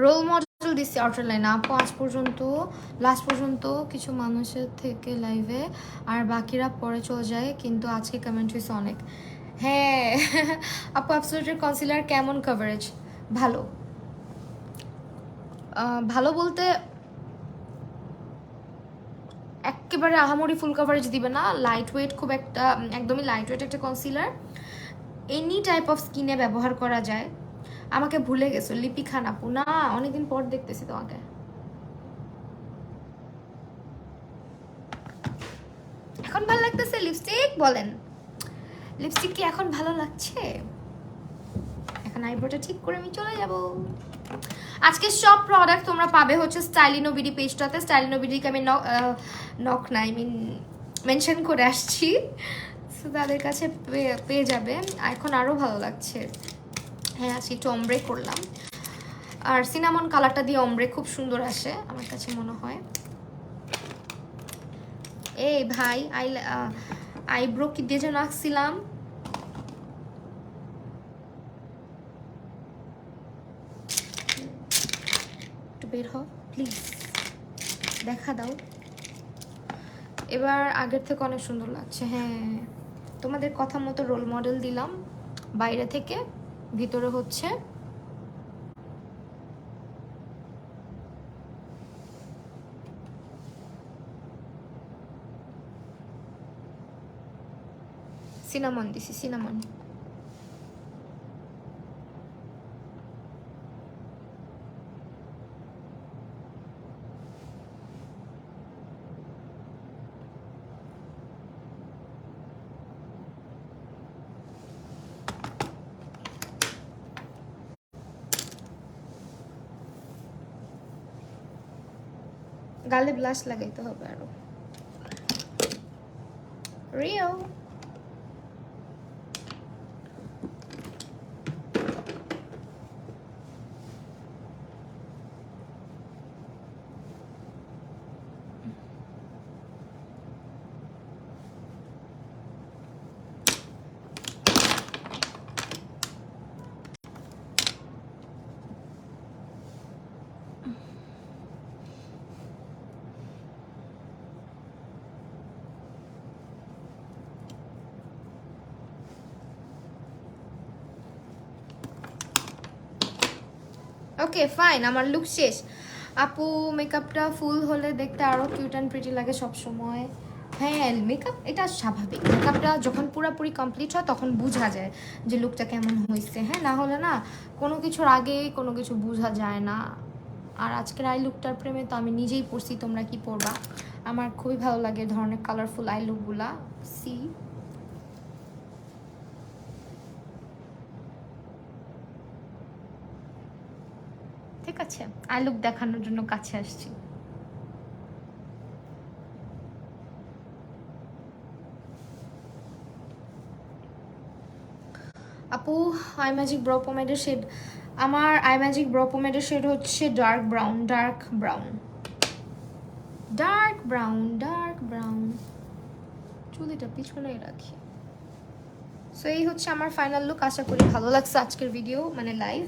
রোল মডেল দিচ্ছি আউটার লাইন। আপু আজ পর্যন্ত লাস্ট পর্যন্ত কিছু মানুষের থেকে লাইভে, আর বাকিরা পরে চলে যায়, কিন্তু আজকে কমেন্ট হয়েছে অনেক। হ্যাঁ আপু অ্যাবসোলিউটের কনসিলার কেমন কভারেজ? ভালো। ভালো বলতে একেবারে আহামরি ফুল কভারেজ দিবে না, লাইট ওয়েট, খুব একটা একদমই লাইট ওয়েট একটা কনসিলার, এনি টাইপ অফ স্কিনে ব্যবহার করা যায়। আমাকে ভুলে গেছো লিপি খান আপু? না, অনেকদিন পর দেখতেছি তোমাকে। এখন ভালো লাগতেছে লিপস্টিক? বলেন লিপস্টিক কি এখন ভালো লাগছে? এখন আইব্রোটা ঠিক করে আমি চলে যাব। আজকে সব প্রোডাক্ট তোমরা পাবে হচ্ছে স্টাইলিনো বিডি পেজটাতে। স্টাইলিনো বিডিকে আমি নক না, আই মিন মেনশন করে আসছি, সো তাদের কাছে পেয়ে যাবে। এখন আরও ভালো লাগছে। হ্যাঁ, আজকে একটু অমব্রে করলাম, আর সিনামন কালারটা দিয়ে অমব্রে খুব সুন্দর আসে আমার কাছে মনে হয়। এই ভাই আইব্রো কি দিয়ে যেন আঁকছিলাম, একটু বের হ প্লিজ, দেখা দাও। এবার আগের থেকে অনেক সুন্দর লাগছে। হ্যাঁ, তোমাদের কথা মতো রোল মডেল দিলাম, বাইরে থেকে ভিতরে হচ্ছে সিনামন দিছি, সিনামন। গালে ব্লাশ লাগাইতে হবে আরো। রিও ওকে ফাইন, আমার লুক শেষ। আপু মেকআপটা ফুল হলে দেখতে আরো কিউট অ্যান্ড প্রিটি লাগে সব সময়। হ্যাঁ, মেকআপ এটা স্বাভাবিক, মেকআপটা যখন পুরোপুরি কমপ্লিট হয় তখন বোঝা যায় যে লুকটা কেমন হয়েছে। হ্যাঁ, না হলে না কোনো কিছুর আগে কোনো কিছু বোঝা যায় না। আর আজকের আই লুকটার প্রেমে তো আমি নিজেই পড়ছি, তোমরা কি পড়বা। আমার খুবই ভালো লাগে ধরনের কালারফুল আই লুকগুলা। সি ঠিক আছে, আই লুক দেখানোর জন্য কাছে আসছি। আপু আই ম্যাজিক ব্রো পোমেডের শেড, আমার আই ম্যাজিক ব্রো পোমেডের শেড হচ্ছে dark brown, dark brown, dark brown, dark brown. চুলিটা পিছনে রাখি। সো এই হচ্ছে আমার ফাইনাল লুক। আশা করি ভালো লাগছে আজকের ভিডিও, মানে লাইভ।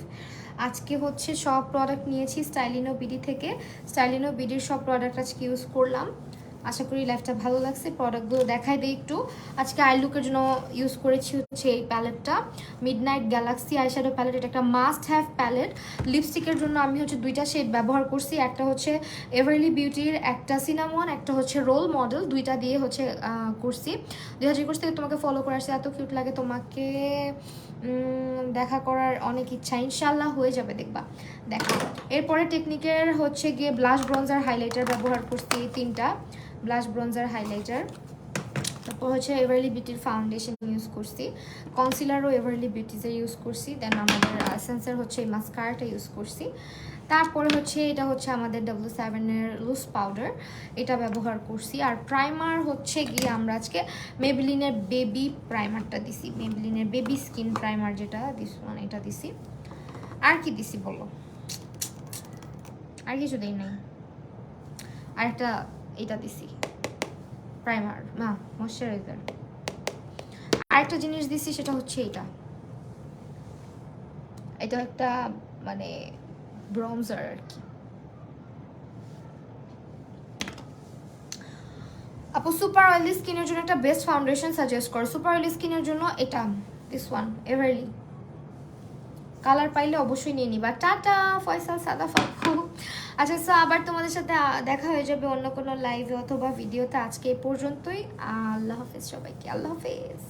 আজকে হচ্ছে সব প্রোডাক্ট নিয়েছি স্টাইলিনো বিডি থেকে। স্টাইলিনো বিডির সব প্রোডাক্ট আজকে ইউজ করলাম। আশা করি লাইফটা ভালো লাগছে। প্রোডাক্টগুলো দেখাই দিই একটু। আজকে আই লুকের জন্য ইউজ করেছি হচ্ছে এই প্যালেটটা, মিডনাইট গ্যালাক্সি আইশ্যাডো প্যালেট। এটা একটা মাস্ট হ্যাভ প্যালেট। লিপস্টিকের জন্য আমি হচ্ছে দুইটা শেড ব্যবহার করছি, একটা হচ্ছে এভারলি বিউটির, একটা সিনামন, একটা হচ্ছে রোল মডেল। দুইটা দিয়ে হচ্ছে করছি। 2021 থেকে তোমাকে ফলো করে আসছি, এত কিউট লাগে তোমাকে, দেখা করার অনেক ইচ্ছা, ইনশাল্লাহ হয়ে যাবে, দেখবা দেখা। এরপরে টেকনিকের হচ্ছে গিয়ে ব্লাশ ব্রঞ্জার হাইলাইটার ব্যবহার করছি, তিনটা ব্লাশ ব্রঞ্জার হাইলাইটার। তারপর হচ্ছে এভারলি বিউটির ফাউন্ডেশন ইউজ করছি, কনসিলারও এভারলি বিউটিজের ইউজ করছি। দেন আমাদের সেন্সার হচ্ছে এই মাস্কারাটা ইউজ করছি। তারপরে হচ্ছে এটা হচ্ছে আমাদের W7-এর লুজ পাউডার, এটা ব্যবহার করছি। আর প্রাইমার হচ্ছে গিয়ে আমরা আজকে মেবলিনের বেবি প্রাইমারটা দিছি, মেবলিনের বেবি স্কিন প্রাইমার যেটা মানে এটা দিছি। আর কি দিছি বলো, আর কিছু দেই নাই। আর একটা এটা দিছি প্রাইমার না ময়শ্চারাইজার। আরেকটা জিনিস দিছি সেটা হচ্ছে এটা একটা মানে ব্রঞ্জার আর কি। আপু সুপার অয়েলি স্কিনের জন্য একটা বেস্ট ফাউন্ডেশন সাজেস্ট করো। সুপার অয়েলি স্কিনের জন্য এটা, দিস ওয়ান এভারলি। কালার পাইলে অবশ্যই নিয়ে নিবা। টাটা ফয়সাল সাদা ফাকু। আচ্ছা সো আবার তোমাদের সাথে দেখা হয়ে যাবে অন্য কোনো লাইভে অথবা ভিডিওতে। আজকে এই পর্যন্তই। আল্লাহ হাফেজ সবাইকে, আল্লাহ হাফেজ।